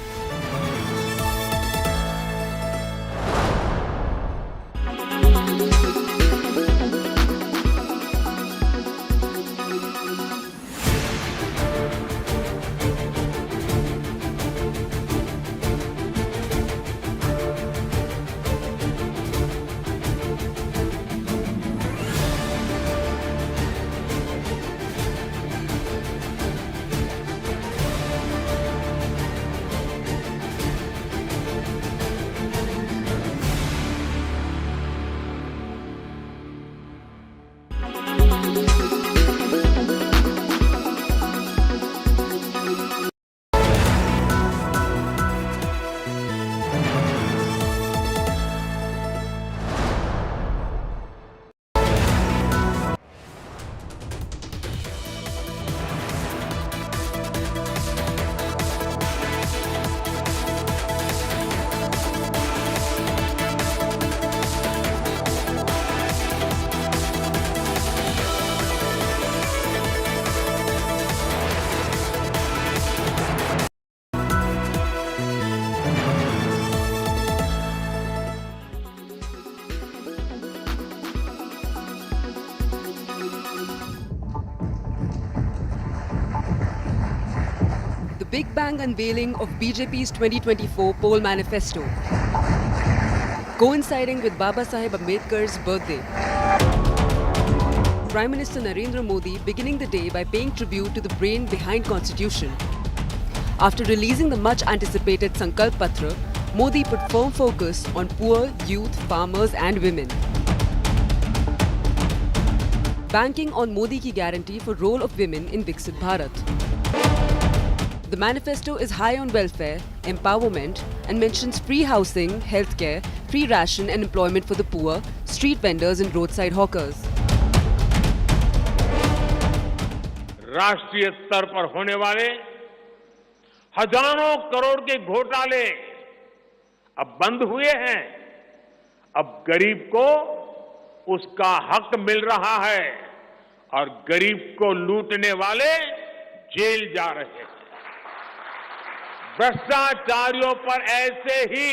Big Bang unveiling of BJP's 2024 poll manifesto, coinciding with Baba Saheb Ambedkar's birthday. Prime Minister Narendra Modi beginning the day by paying tribute to the brain behind Constitution. After releasing the much-anticipated Sankalp Patra, Modi put firm focus on poor, youth, farmers and women. Banking on Modi ki guarantee for role of women in Viksit Bharat. The manifesto is high on welfare, empowerment and mentions free housing, healthcare, free ration and employment for the poor, street vendors and roadside hawkers. राष्ट्रीय स्तर पर होने वाले हजारों करोड़ के घोटाले अब बंद हुए हैं। अब गरीब को उसका हक मिल रहा है और गरीब को लूटने वाले जेल जा रहे हैं। भ्रष्टाचारियों पर ऐसे ही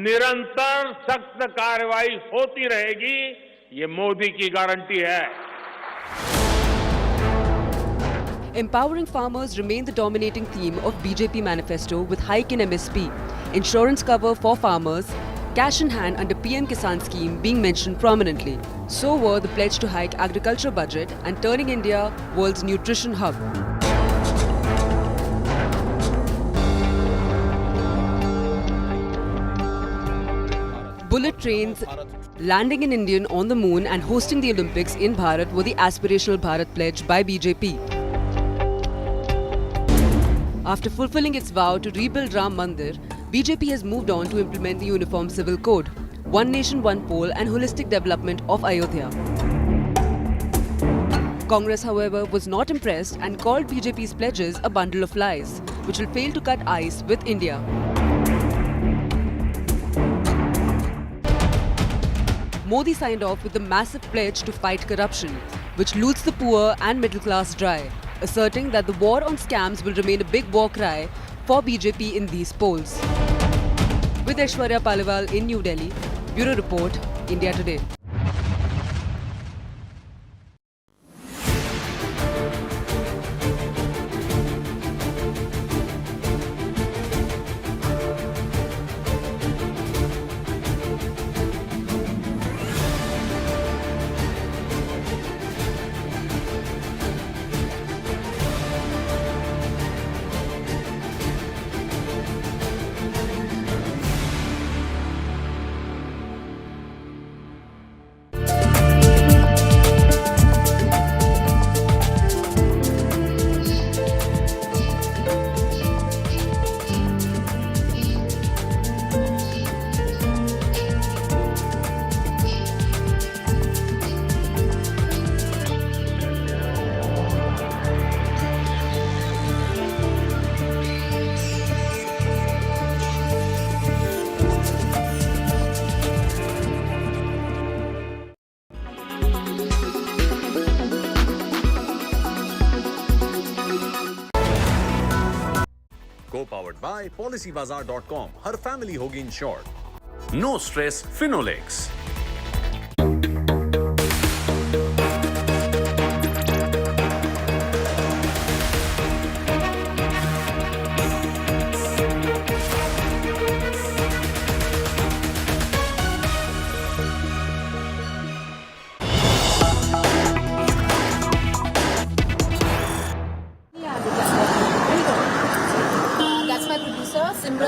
निरंतर सख्त कार्रवाई होती रहेगी, ये मोदी की गारंटी है। Empowering farmers remain the dominating theme of BJP manifesto, with hike in MSP, insurance cover for farmers, cash in hand under PM Kisan scheme being mentioned prominently. So were the pledge to hike agriculture budget and turning India world's nutrition hub. Bullet trains, landing an Indian on the moon and hosting the Olympics in Bharat were the aspirational Bharat pledge by BJP. After fulfilling its vow to rebuild Ram Mandir, BJP has moved on to implement the Uniform Civil Code, One Nation, One Poll and holistic development of Ayodhya. Congress, however, was not impressed and called BJP's pledges a bundle of lies, which will fail to cut ice with India. Modi signed off with a massive pledge to fight corruption, which loots the poor and middle class dry, asserting that the war on scams will remain a big war cry for BJP in these polls. With Aishwarya Paliwal in New Delhi, Bureau Report, India Today. Co-powered by PolicyBazaar.com. हर family होगी insured. No stress Finolex.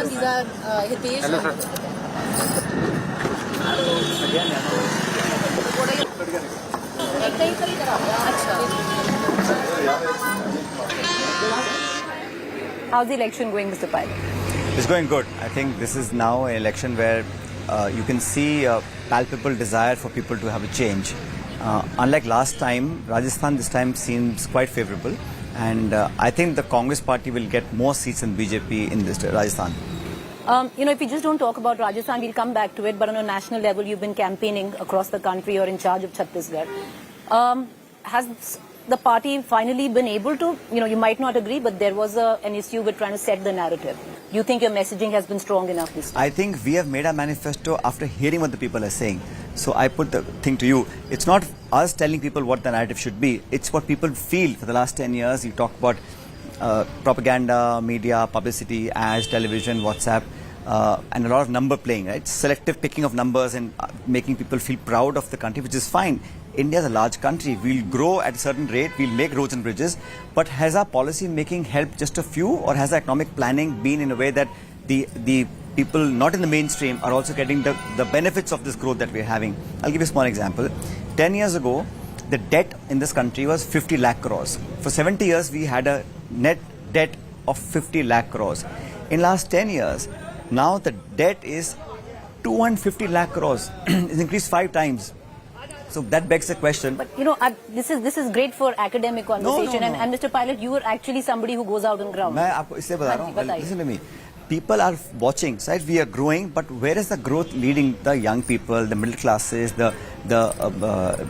These are Hitesh. Hello, sir. How's the election going, Mr. Pilot? It's going good. I think this is now an election where you can see a palpable desire for people to have a change. Unlike last time, Rajasthan this time seems quite favorable. And I think the Congress party will get more seats than BJP in this Rajasthan. If we just don't talk about Rajasthan, we'll come back to it. But on a national level, you've been campaigning across the country. You're in charge of Chhattisgarh. Has the party finally been able to, you might not agree, but there was an issue with trying to set the narrative. Do you think your messaging has been strong enough this time? I think we have made a manifesto after hearing what the people are saying. So I put the thing to you. It's not us telling people what the narrative should be. It's what people feel. For the last 10 years, you talk about propaganda, media, publicity, ads, television, WhatsApp, and a lot of number playing, right? Selective picking of numbers and making people feel proud of the country, which is fine. India is a large country. We'll grow at a certain rate. We'll make roads and bridges. But has our policy making helped just a few, or has the economic planning been in a way that the people not in the mainstream are also getting the benefits of this growth that we're having? I'll give you a small example. 10 years ago, the debt in this country was 50 lakh crores. For 70 years, we had a net debt of 50 lakh crores. In last 10 years, now the debt is 250 lakh crores. It's increased 5 times. So that begs the question. But this is great for academic conversation. No. And Mr. Pilot, you are actually somebody who goes out on ground. मैं आपको इसलिए बता रहा हूँ. Listen to me. People are watching, right? We are growing, but where is the growth leading? The young people, the middle classes, the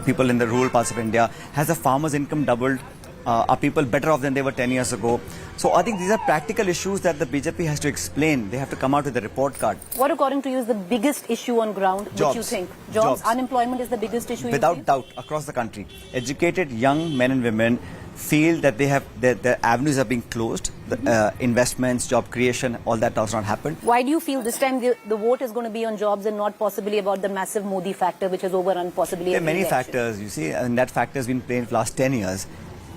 people in the rural parts of India. Has the farmers' income doubled? Are people better off than they were 10 years ago? So I think these are practical issues that the BJP has to explain. They have to come out with a report card. What, according to you, is the biggest issue on ground? Jobs. Which you think? Jobs. Unemployment is the biggest issue. Without doubt, across the country, educated young men and women feel that they have their avenues are being closed. The investments, job creation, all that does not happen. Why do you feel this time the vote is going to be on jobs and not possibly about the massive Modi factor, which has overrun possibly? There are many factors, you see, and that factor has been playing for the last 10 years.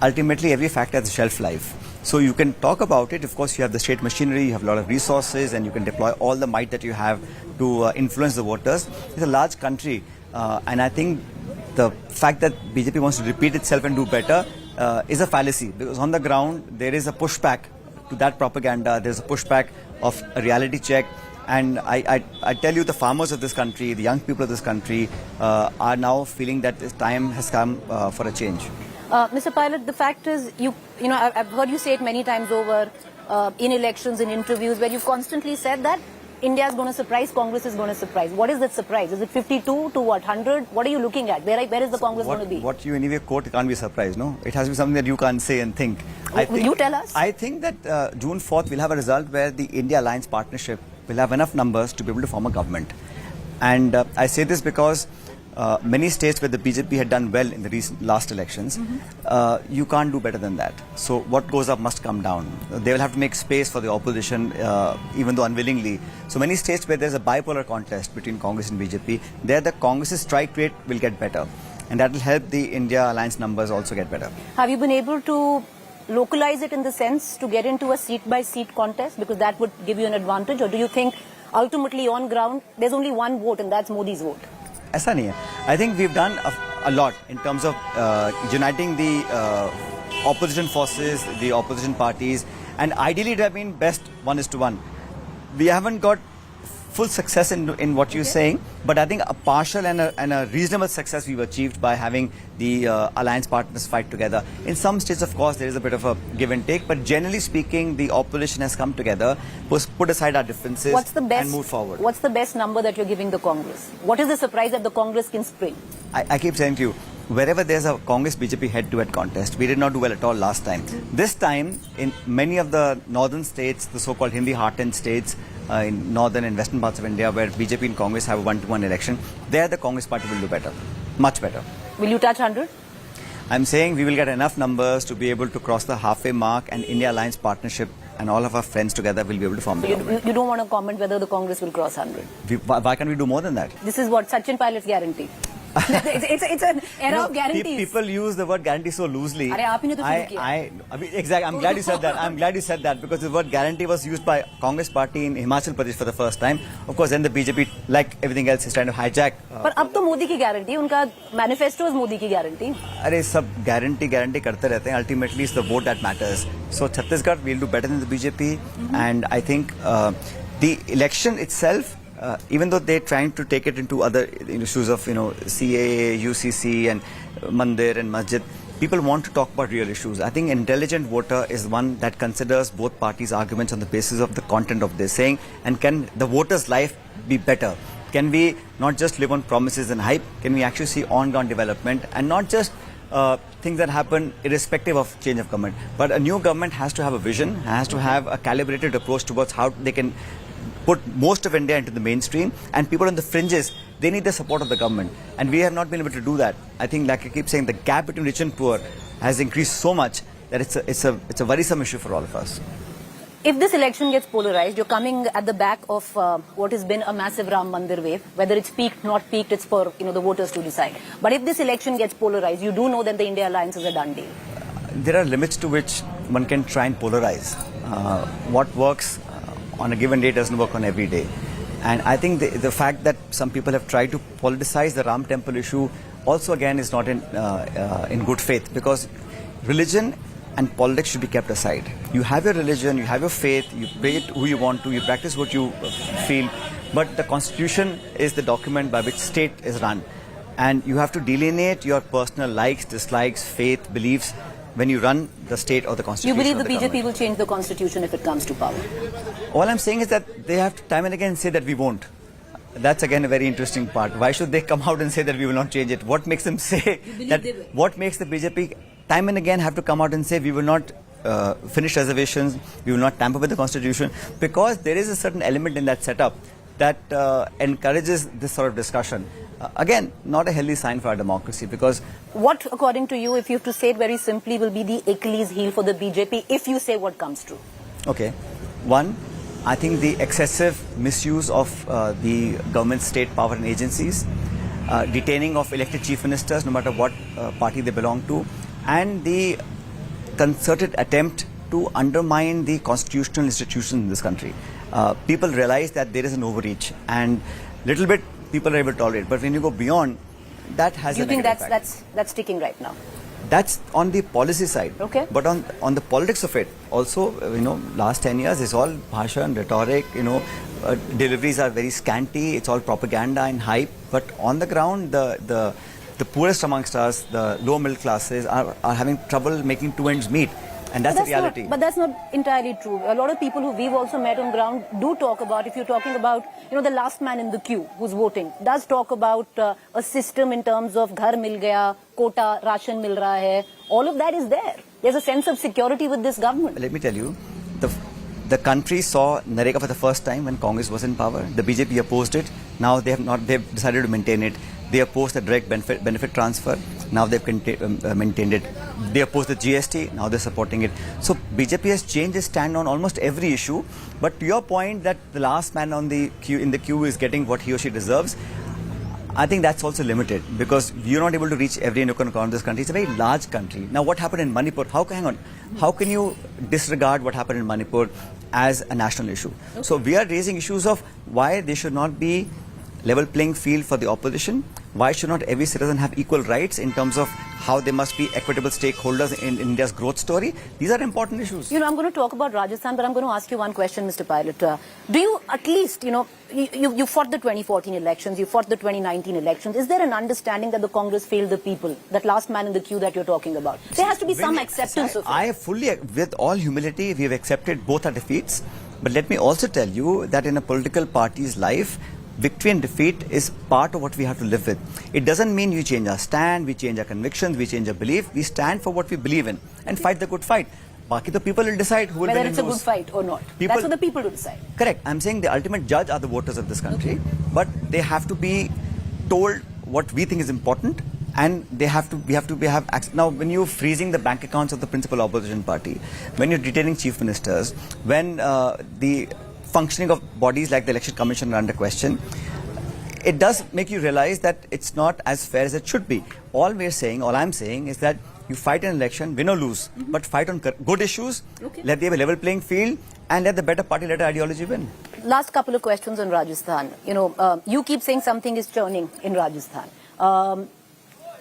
Ultimately, every factor has a shelf life. So you can talk about it. Of course, you have the state machinery, you have a lot of resources, and you can deploy all the might that you have to influence the voters. It's a large country, and I think the fact that BJP wants to repeat itself and do better is a fallacy, because on the ground there is a pushback to that propaganda. There's a pushback of a reality check. And I tell you, the farmers of this country, the young people of this country are now feeling that this time has come for a change. Mr. Pilot, the fact is, I've heard you say it many times over in elections, in interviews, where you've constantly said that India is going to surprise, Congress is going to surprise. What is that surprise? Is it 52 to what, 100? What are you looking at? Where is the Congress going to be? What you anyway quote can't be a surprise, no? It has to be something that you can't say and think. Will you tell us? I think that June 4th we'll have a result where the India Alliance partnership will have enough numbers to be able to form a government. And I say this because many states where the BJP had done well in the last elections, you can't do better than that. So what goes up must come down. They will have to make space for the opposition, even though unwillingly. So many states where there's a bipolar contest between Congress and BJP, there the Congress's strike rate will get better. And that will help the India Alliance numbers also get better. Have you been able to localize it in the sense to get into a seat-by-seat contest? Because that would give you an advantage. Or do you think ultimately on ground, there's only one vote and that's Modi's vote? ऐसा नहीं है. I think we've done a lot in terms of uniting the opposition forces, the opposition parties, and ideally it would have been best 1:1. We haven't got full success in what you're saying, but I think a partial and a reasonable success we've achieved by having the alliance partners fight together. In some states, of course, there is a bit of a give and take, but generally speaking, the opposition has come together, put aside our differences and moved forward. What's the best number that you're giving the Congress? What is the surprise that the Congress can spring? I keep saying to you, wherever there's a Congress-BJP head-to-head contest, we did not do well at all last time. This time, in many of the northern states, the so-called Hindi heartland states, in northern and western parts of India, where BJP and Congress have a 1-to-1 election, there the Congress party will do better, much better. Will you touch 100? I'm saying we will get enough numbers to be able to cross the halfway mark, and India Alliance partnership and all of our friends together will be able to form the government. You don't want to comment whether the Congress will cross 100? Why can't we do more than that? This is what Sachin Pilot's guarantee. it's an era of guarantees. People use the word guarantee so loosely. Exactly. I'm glad you said that. I'm glad you said that, because the word guarantee was used by Congress party in Himachal Pradesh for the first time. Of course, then the BJP, like everything else, is trying to hijack. But अब तो मोदी की guarantee, उनका manifesto is Modi की guarantee. अरे सब guarantee करते रहते हैं. Ultimately, it's the vote that matters. So Chhattisgarh will do better than the BJP, and I think the election itself. Even though they're trying to take it into other issues of CAA, UCC and Mandir and Masjid, people want to talk about real issues. I think intelligent voter is one that considers both parties' arguments on the basis of the content of their saying, and can the voter's life be better? Can we not just live on promises and hype? Can we actually see on-ground development and not just things that happen irrespective of change of government? But a new government has to have a vision, has to have a calibrated approach towards how they can put most of India into the mainstream, and people on the fringes, they need the support of the government, and we have not been able to do that. I think, like I keep saying, the gap between rich and poor has increased so much that it's a worrisome issue for all of us. If this election gets polarized, you're coming at the back of what has been a massive Ram Mandir wave. Whether it's peaked, not peaked, it's for the voters to decide. But if this election gets polarized, you do know that the India Alliance is a done deal. There are limits to which one can try and polarize. What works on a given day doesn't work on every day. And I think the fact that some people have tried to politicize the Ram temple issue also again is not in good faith, because religion and politics should be kept aside. You have your religion, you have your faith, you pray it who you want to, you practice what you feel, but the constitution is the document by which state is run. And you have to delineate your personal likes, dislikes, faith, beliefs when you run the state or the constitution. You believe the BJP government will change the constitution if it comes to power? All I'm saying is that they have to time and again say that we won't. That's again a very interesting part. Why should they come out and say that we will not change it? What makes them say that? What makes the BJP time and again have to come out and say we will not finish reservations, we will not tamper with the constitution? Because there is a certain element in that setup that encourages this sort of discussion. Again, not a healthy sign for our democracy, because... What, according to you, if you have to say it very simply, will be the Achilles heel for the BJP if you say what comes true? Okay. One, I think the excessive misuse of the government's state power and agencies, detaining of elected chief ministers, no matter what party they belong to, and the concerted attempt to undermine the constitutional institutions in this country. People realize that there is an overreach, and little bit people are able to tolerate. But when you go beyond, that has a negative impact. That's sticking right now? That's on the policy side. Okay. But on the politics of it, also, last 10 years is all bhashan, rhetoric, deliveries are very scanty, it's all propaganda and hype. But on the ground, the poorest amongst us, the lower middle classes are having trouble making two ends meet. And that's the reality. But that's not entirely true. A lot of people who we've also met on ground do talk about, if you're talking about, the last man in the queue who's voting, does talk about a system in terms of ghar mil gaya, quota, ration mil raha hai. All of that is there. There's a sense of security with this government. Let me tell you, the country saw Nareka for the first time when Congress was in power. The BJP opposed it. Now they've decided to maintain it. They opposed the direct benefit transfer. Now they've maintained it. They opposed the GST. Now they're supporting it. So BJP has changed its stand on almost every issue. But to your point that the last man in the queue is getting what he or she deserves, I think that's also limited, because you're not able to reach every nook and corner of this country. It's a very large country. Now, what happened in Manipur? Hang on. How can you disregard what happened in Manipur as a national issue? Okay. So we are raising issues of why there should not be level playing field for the opposition. Why should not every citizen have equal rights in terms of how they must be equitable stakeholders in India's growth story? These are important issues. I'm going to talk about Rajasthan, but I'm going to ask you one question, Mr. Pilot. Do you at least, you fought the 2014 elections, you fought the 2019 elections. Is there an understanding that the Congress failed the people, that last man in the queue that you're talking about? There has to be some acceptance of it. I fully, with all humility, we have accepted both our defeats. But let me also tell you that in a political party's life, victory and defeat is part of what we have to live with. It doesn't mean we change our stand, we change our convictions, we change our belief. We stand for what we believe in and fight the good fight. Baki the people will decide who will win whether it's a good fight or not. That's for the people to decide. Correct. I'm saying the ultimate judge are the voters of this country, but they have to be told what we think is important, and we have to have access. Now, when you're freezing the bank accounts of the principal opposition party, when you're detaining chief ministers, when the functioning of bodies like the Election Commission are under question, it does make you realize that it's not as fair as it should be. All I'm saying is that you fight an election, win or lose, but fight on good issues, let there be a level playing field, and let the better party-led ideology win. Last couple of questions on Rajasthan. You keep saying something is churning in Rajasthan.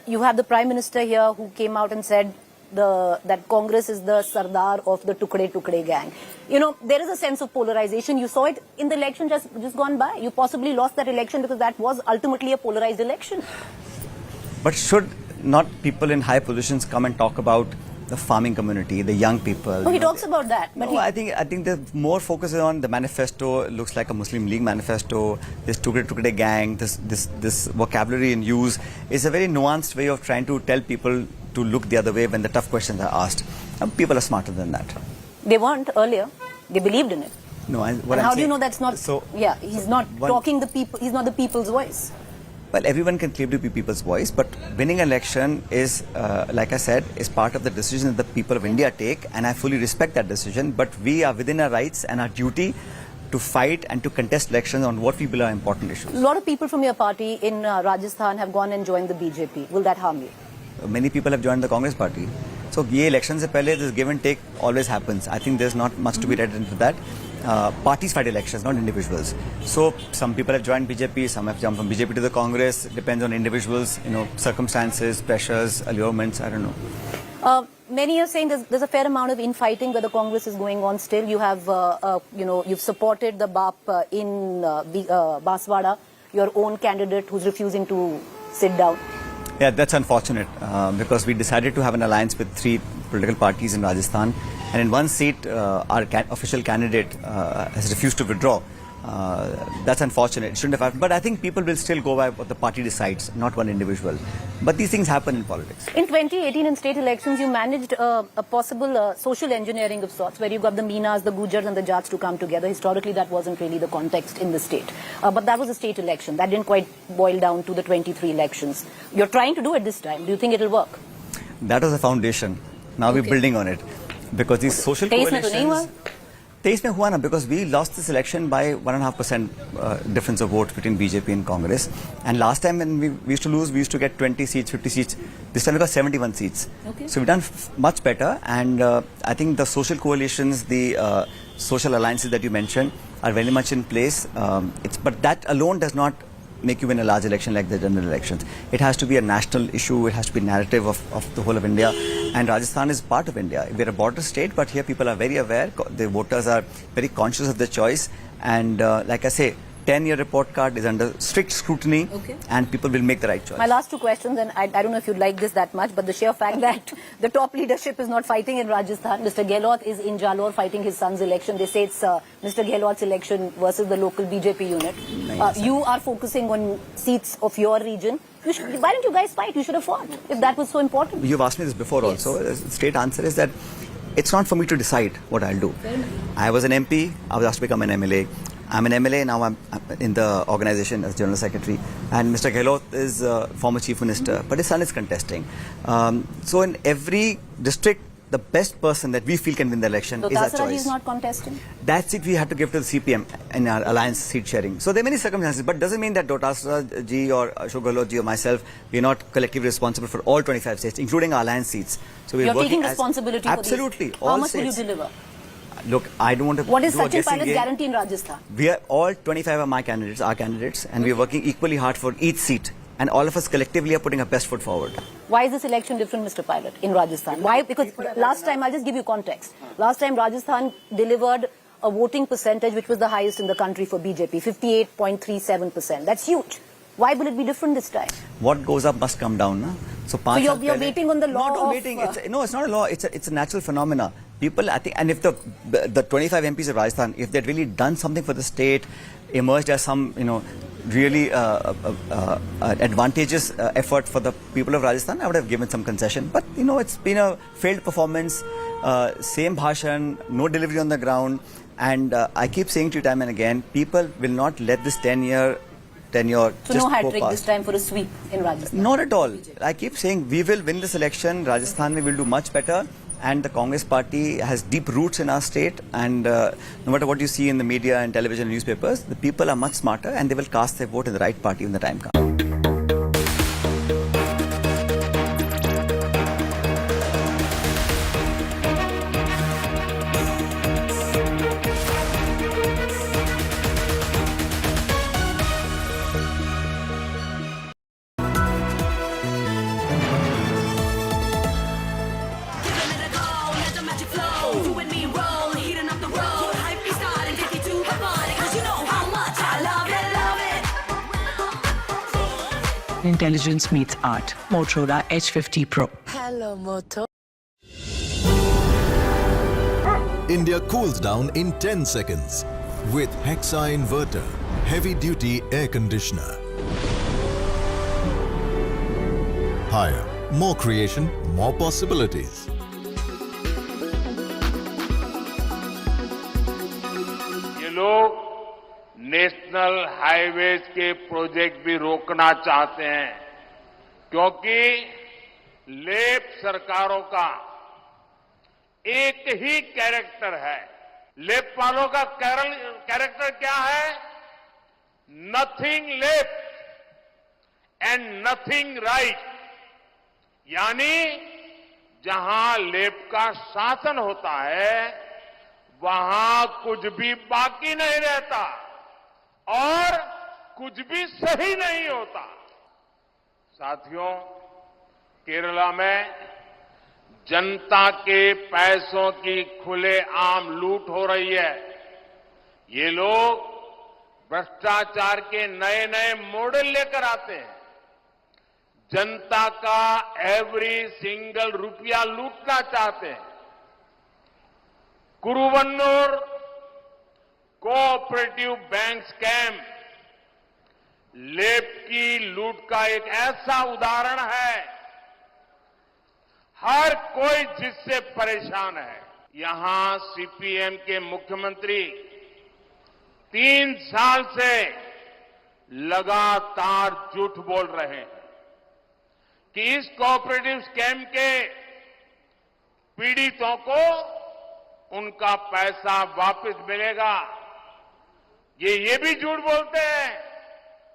You have the Prime Minister here who came out and said that Congress is the Sardar of the Tukde gang. There is a sense of polarization. You saw it in the election just gone by. You possibly lost that election because that was ultimately a polarized election. But should not people in high positions come and talk about the farming community, the young people? No, he talks about that. But I think the more focus is on the manifesto. Looks like a Muslim League manifesto. This Tukde gang, this vocabulary in use is a very nuanced way of trying to tell people to look the other way when the tough questions are asked. And people are smarter than that. They weren't earlier. They believed in it. No, how do you know that's not? So yeah, he's not talking the people. He's not the people's voice. Well, everyone can claim to be people's voice, but winning an election is, like I said, is part of the decision that the people of India take, and I fully respect that decision. But we are within our rights and our duty to fight and to contest elections on what we believe are important issues. A lot of people from your party in Rajasthan have gone and joined the BJP. Will that harm you? Many people have joined the Congress party. So, ye elections se pehle, this give and take always happens. I think there's not much to be read into that. Parties fight elections, not individuals. So, some people have joined BJP, some have jumped from BJP to the Congress. Depends on individuals, circumstances, pressures, allurements, I don't know. Many are saying there's a fair amount of infighting where the Congress is going on still. You have, you've supported the BAP in Baswada, your own candidate who's refusing to sit down? Yeah, that's unfortunate because we decided to have an alliance with 3 political parties in Rajasthan, and in one seat our official candidate has refused to withdraw. That's unfortunate. It shouldn't have happened. But I think people will still go by what the party decides, not one individual. But these things happen in politics. In 2018 in state elections, you managed a possible social engineering of sorts, where you got the Meenas, the Gujars and the Jats to come together. Historically, that wasn't really the context in the state. But that was a state election. That didn't quite boil down to the 23 elections. You're trying to do it this time. Do you think it'll work? That was a foundation. Now we're building on it. Because these social coalitions... तेईस में हुआ ना, because we lost this election by 1.5% difference of vote between BJP and Congress. And last time when we used to lose, we used to get 20 seats, 50 seats. This time we got 71 seats. Okay. So we've done much better. And I think the social coalitions, the social alliances that you mentioned are very much in place. But that alone does not make you win a large election like the general elections. It has to be a national issue. It has to be narrative of the whole of India. And Rajasthan is part of India. We're a border state, but here people are very aware. The voters are very conscious of their choice. And like I say, 10-year report card is under strict scrutiny, and people will make the right choice. My last 2 questions, and I don't know if you like this that much, but the sheer fact that the top leadership is not fighting in Rajasthan. Mr. Gehlot is in Jalore fighting his son's election. They say it's Mr. Gehlot's election versus the local BJP unit. You are focusing on seats of your region. Why don't you guys fight? You should have fought if that was so important. You've asked me this before also. The straight answer is that it's not for me to decide what I'll do. I was an MP. I was asked to become an MLA. I'm an MLA, now I'm in the organization as General Secretary. And Mr. Gehlot is former Chief Minister, but his son is contesting. So in every district, the best person that we feel can win the election is our choice. Is not contesting? That seat we had to give to the CPM in our alliance seat sharing. So there are many circumstances, but doesn't mean that Dotasra ji or Ashok Gehlot ji or myself, we are not collectively responsible for all 25 states, including our alliance seats. So we're taking responsibility for absolutely, these. all How much states. will you deliver? Look, I don't want to What is do a Sachin guessing Pilot's game. guarantee in Rajasthan? We are all 25 are my candidates, our candidates, and we are working equally hard for each seat. And all of us collectively are putting our best foot forward. Why is this election different, Mr. Pilot, in Rajasthan? Why? Because last time, I'll just give you context. Last time, Rajasthan delivered a voting percentage which was the highest in the country for BJP, 58.37%. That's huge. Why will it be different this time? What goes up must come down. Na? So you're waiting on the law Not waiting. No, it's not a law. It's a natural phenomena. People, I think, and if the 25 MPs of Rajasthan, if they'd really done something for the state, emerged as some, really advantageous effort for the people of Rajasthan, I would have given some concession. But, it's been a failed performance, same bhashan, no delivery on the ground. And I keep saying to you time and again, people will not let this tenure so just no hat go trick past. this time for a sweep in Rajasthan? Not at all. I keep saying we will win this election. Rajasthan, we will do much better. And the Congress party has deep roots in our state. And no matter what you see in the media and television and newspapers, the people are much smarter and they will cast their vote in the right party when the time comes. Intelligence meets art. Motorola H50 Pro. Hello, Moto. India cools down in 10 seconds with Hexa Inverter, heavy-duty air conditioner. Higher, more creation, more possibilities. ये लोग national highways के project भी रोकना चाहते हैं क्योंकि left सरकारों का एक ही कैरेक्टर है। लेफ्ट वालों का कैरेक्टर क्या है? Nothing left and nothing right, यानी जहां लेफ्ट का शासन होता है वहां कुछ भी बाकी नहीं रहता और कुछ भी सही नहीं होता। साथियों, केरला में जनता के पैसों की खुलेआम लूट हो रही है। ये लोग भ्रष्टाचार के नए नए मॉडल लेकर आते हैं, जनता का एवरी सिंगल रुपया लूटना चाहते हैं। कुरुवन्नूर कोऑपरेटिव बैंक स्कैम लेप की लूट का एक ऐसा उदाहरण है। हर कोई जिससे परेशान है। यहां सीपीएम के मुख्यमंत्री 3 साल से लगातार झूठ बोल रहे हैं कि इस कोऑपरेटिव स्कैम के पीड़ितों को उनका पैसा वापस मिलेगा। ये भी झूठ बोलते हैं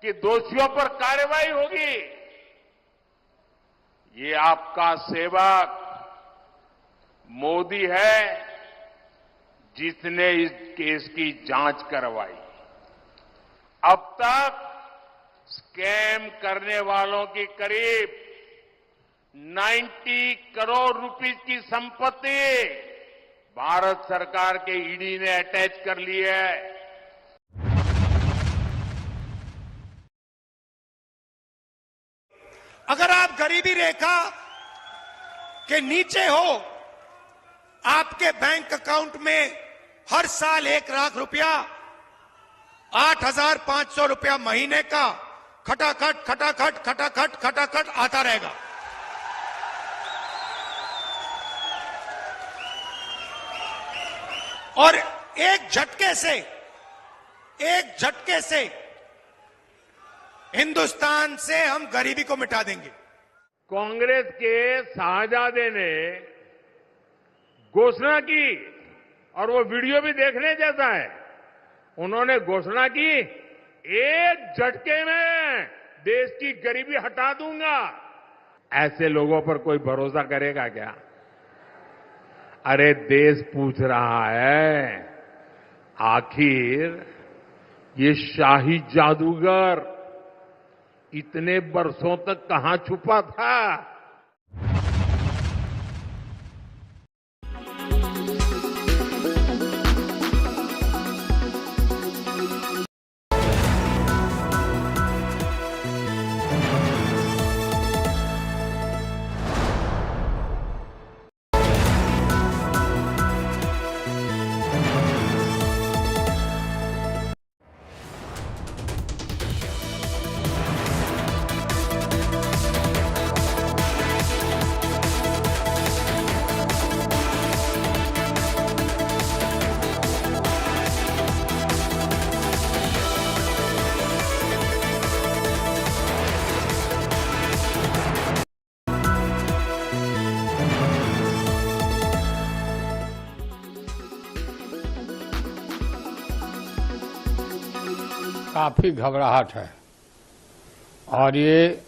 कि दोषियों पर कार्रवाई होगी। ये आपका सेवक मोदी है जिसने इस केस की जांच करवाई। अब तक स्कैम करने वालों की करीब 90 करोड़ रुपए की संपत्ति भारत सरकार के ईडी ने अटैच कर ली है। अगर आप गरीबी रेखा के नीचे हो, आपके बैंक अकाउंट में हर साल 1 लाख रुपया, 8,500 रुपया महीने का खटाखट खटाखट खटाखट खटाखट आता रहेगा। और एक झटके से हिंदुस्तान से हम गरीबी को मिटा देंगे। कांग्रेस के शाहजादे ने घोषणा की और वो वीडियो भी देखने जैसा है। उन्होंने घोषणा की, एक झटके में देश की गरीबी हटा दूंगा। ऐसे लोगों पर कोई भरोसा करेगा क्या? अरे देश पूछ रहा है, आखिर ये शाही जादूगर इतने बरसों तक कहां छुपा था? काफी घबराहट है और ये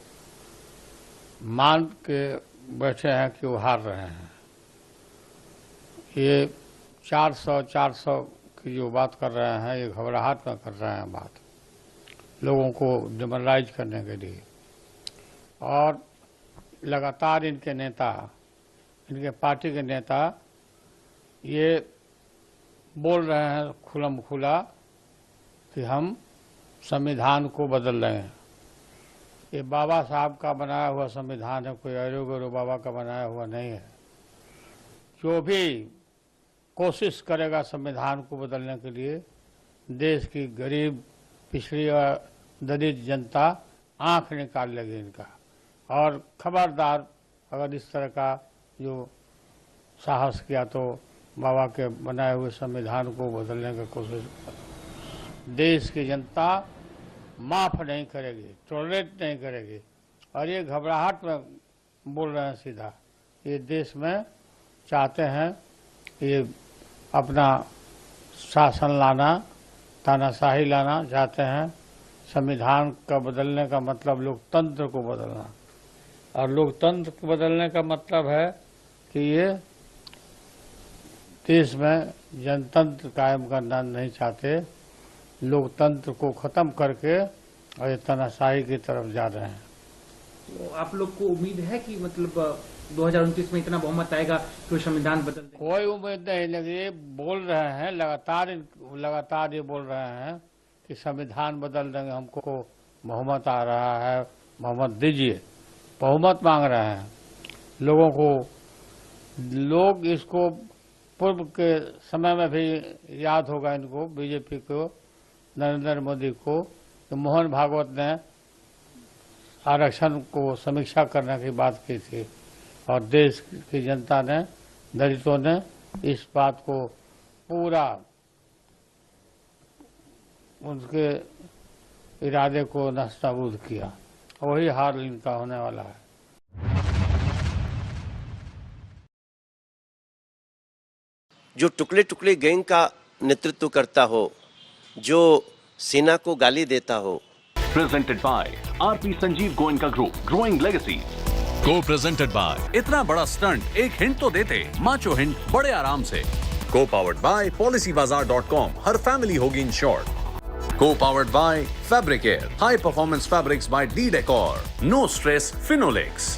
मान के बैठे हैं कि वो हार रहे हैं। ये 400 की जो बात कर रहे हैं, ये घबराहट में कर रहे हैं बात, लोगों को डिमोरलाइज करने के लिए। और लगातार इनके नेता, इनके पार्टी के नेता ये बोल रहे हैं खुलम खुला कि हम संविधान को बदल रहे हैं। ये बाबा साहब का बनाया हुआ संविधान है, कोई अरो गरो बाबा का बनाया हुआ नहीं है। जो भी कोशिश करेगा संविधान को बदलने के लिए, देश की गरीब, पिछड़ी और दलित जनता आंख निकाल लेगी इनका। और खबरदार अगर इस तरह का जो साहस किया तो बाबा के बनाए हुए संविधान को बदलने की कोशिश, देश की जनता माफ नहीं करेगी, टॉलरेट नहीं करेगी। और ये घबराहट में बोल रहे हैं सीधा, ये देश में चाहते हैं ये अपना शासन लाना, तानाशाही लाना चाहते हैं। संविधान का बदलने का मतलब लोकतंत्र को बदलना, और लोकतंत्र को बदलने का मतलब है कि ये देश में जनतंत्र कायम करना नहीं चाहते, लोकतंत्र को खत्म करके और ये तानाशाही की तरफ जा रहे हैं। तो आप लोग को उम्मीद है कि मतलब 2029 में इतना बहुमत आएगा कि संविधान बदल दें? कोई उम्मीद नहीं लगी। ये बोल रहे हैं लगातार ये बोल रहे हैं कि संविधान बदल देंगे, हमको बहुमत आ रहा है, बहुमत दीजिए। बहुमत मांग रहे हैं लोगों को। लोग इसको पूर्व के समय में भी याद होगा इनको, बीजेपी को, नरेंद्र मोदी को, तो मोहन भागवत ने आरक्षण को समीक्षा करने की बात की थी और देश की जनता ने, दलितों ने इस बात को पूरा उनके इरादे को नस्ताबूद किया। वही हार इनका होने वाला है। जो टुकड़े टुकड़े गैंग का नेतृत्व करता हो, जो सेना को गाली देता हो। Presented by RP Sanjeev Goenka group, growing legacy. Co-presented by इतना बड़ा स्टंट एक हिंट तो देते, माचो हिंट बड़े आराम से। Co-powered by PolicyBazaar.com, हर फैमिली होगी insured. Co-powered by Fabric Air, high performance fabrics by D-Decor, no stress Phenolics।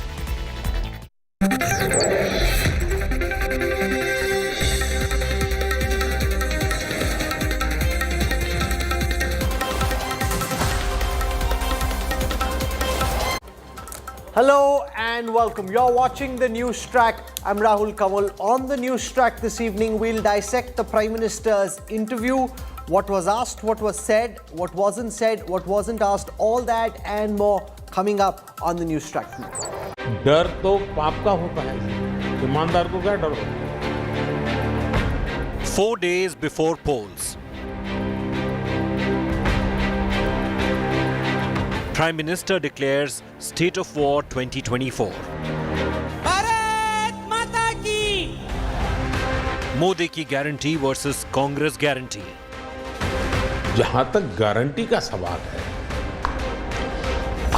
Hello and welcome. You're watching the News Track. I'm Rahul Kamal. On the News Track this evening, we'll dissect the Prime Minister's interview. What was asked, what was said, what wasn't asked, all that and more coming up on the News Track. डर तो पाप का होता है, ईमानदार को क्या डर होता है? 4 days before polls, Prime Minister declares State of War 2024. Bharat माता की। Modi की गारंटी versus कांग्रेस गारंटी। जहां तक गारंटी का सवाल है,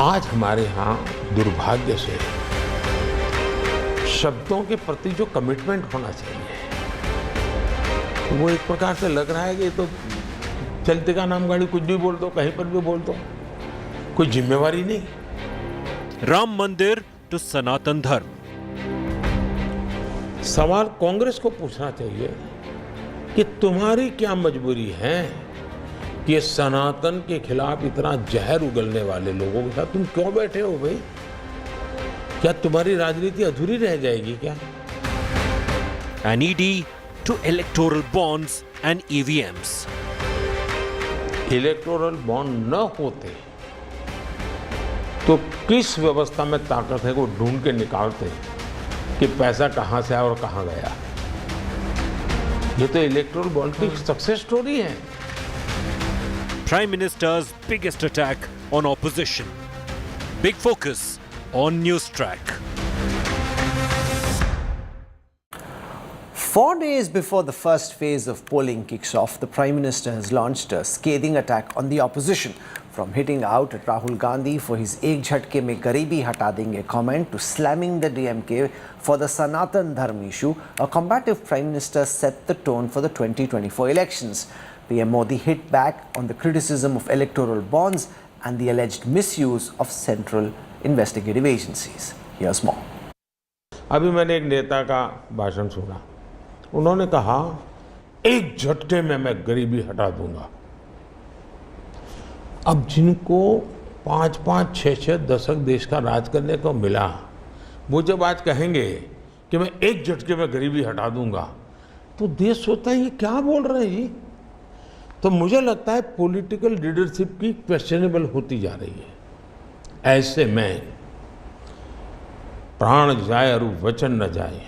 आज हमारे यहाँ दुर्भाग्य से शब्दों के प्रति जो कमिटमेंट होना चाहिए, वो एक प्रकार से लग रहा है कि तो चलते का नाम गाड़ी, कुछ भी बोल दो, कहीं पर भी बोल दो, कोई जिम्मेवारी नहीं। राम मंदिर टू सनातन धर्म। सवाल कांग्रेस को पूछना चाहिए कि तुम्हारी क्या मजबूरी है कि सनातन के खिलाफ इतना जहर उगलने वाले लोगों के साथ तुम क्यों बैठे हो भाई? क्या तुम्हारी राजनीति अधूरी रह जाएगी क्या? An ED to electoral bonds and EVMs. Electoral bond न होते तो किस व्यवस्था में ताकत है वो ढूंढ के निकालते कि पैसा कहां से आया और कहां गया। ये तो इलेक्टोरल बॉन्ड की सक्सेस स्टोरी है। Prime Minister's biggest attack on opposition. Big focus on News Track. 4 days before the first phase of polling kicks off, the Prime Minister has launched a scathing attack on the opposition, from hitting out at Rahul Gandhi for his "Ek Jhatke mein Garibi hata denge" comment to slamming the DMK for the Sanatan Dharm issue. A combative Prime Minister set the tone for the 2024 elections. PM Modi hit back on the criticism of electoral bonds and the alleged misuse of central investigative agencies. Here's more. अभी मैंने एक नेता का भाषण सुना, उन्होंने कहा एक झटके में मैं गरीबी हटा दूंगा। अब जिनको 5-5, 6-6 दशक देश का राज करने को मिला, वो जब आज कहेंगे कि मैं एक झटके में गरीबी हटा दूंगा, तो देश सोचता है ये क्या बोल रहे हैं। तो मुझे लगता है पॉलिटिकल लीडरशिप की क्वेश्चनेबल होती जा रही है। ऐसे में प्राण जाए और वचन न जाए,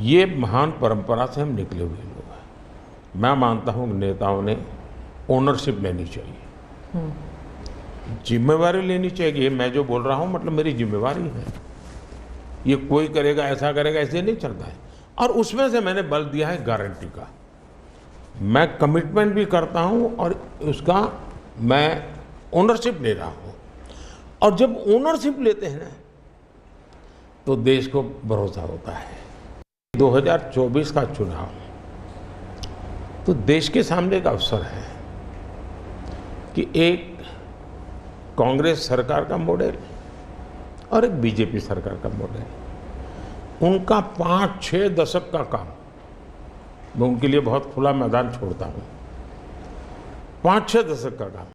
ये महान परंपरा से हम निकले हुए लोग हैं। मैं मानता हूं नेताओं ने ओनरशिप लेनी चाहिए, जिम्मेवारी लेनी चाहिए। मैं जो बोल रहा हूं मतलब मेरी जिम्मेवारी है, ये कोई करेगा ऐसा करेगा ऐसे नहीं चलता है। और उसमें से मैंने बल दिया है गारंटी का। मैं कमिटमेंट भी करता हूं और उसका मैं ओनरशिप ले रहा हूं। और जब ओनरशिप लेते हैं ना, तो देश को भरोसा होता है। 2024 का चुनाव तो देश के सामने एक अवसर है कि एक कांग्रेस सरकार का मॉडल और एक बीजेपी सरकार का मॉडल, उनका 5-6 दशक का काम मैं उनके लिए बहुत खुला मैदान छोड़ता हूं। 5-6 दशक का काम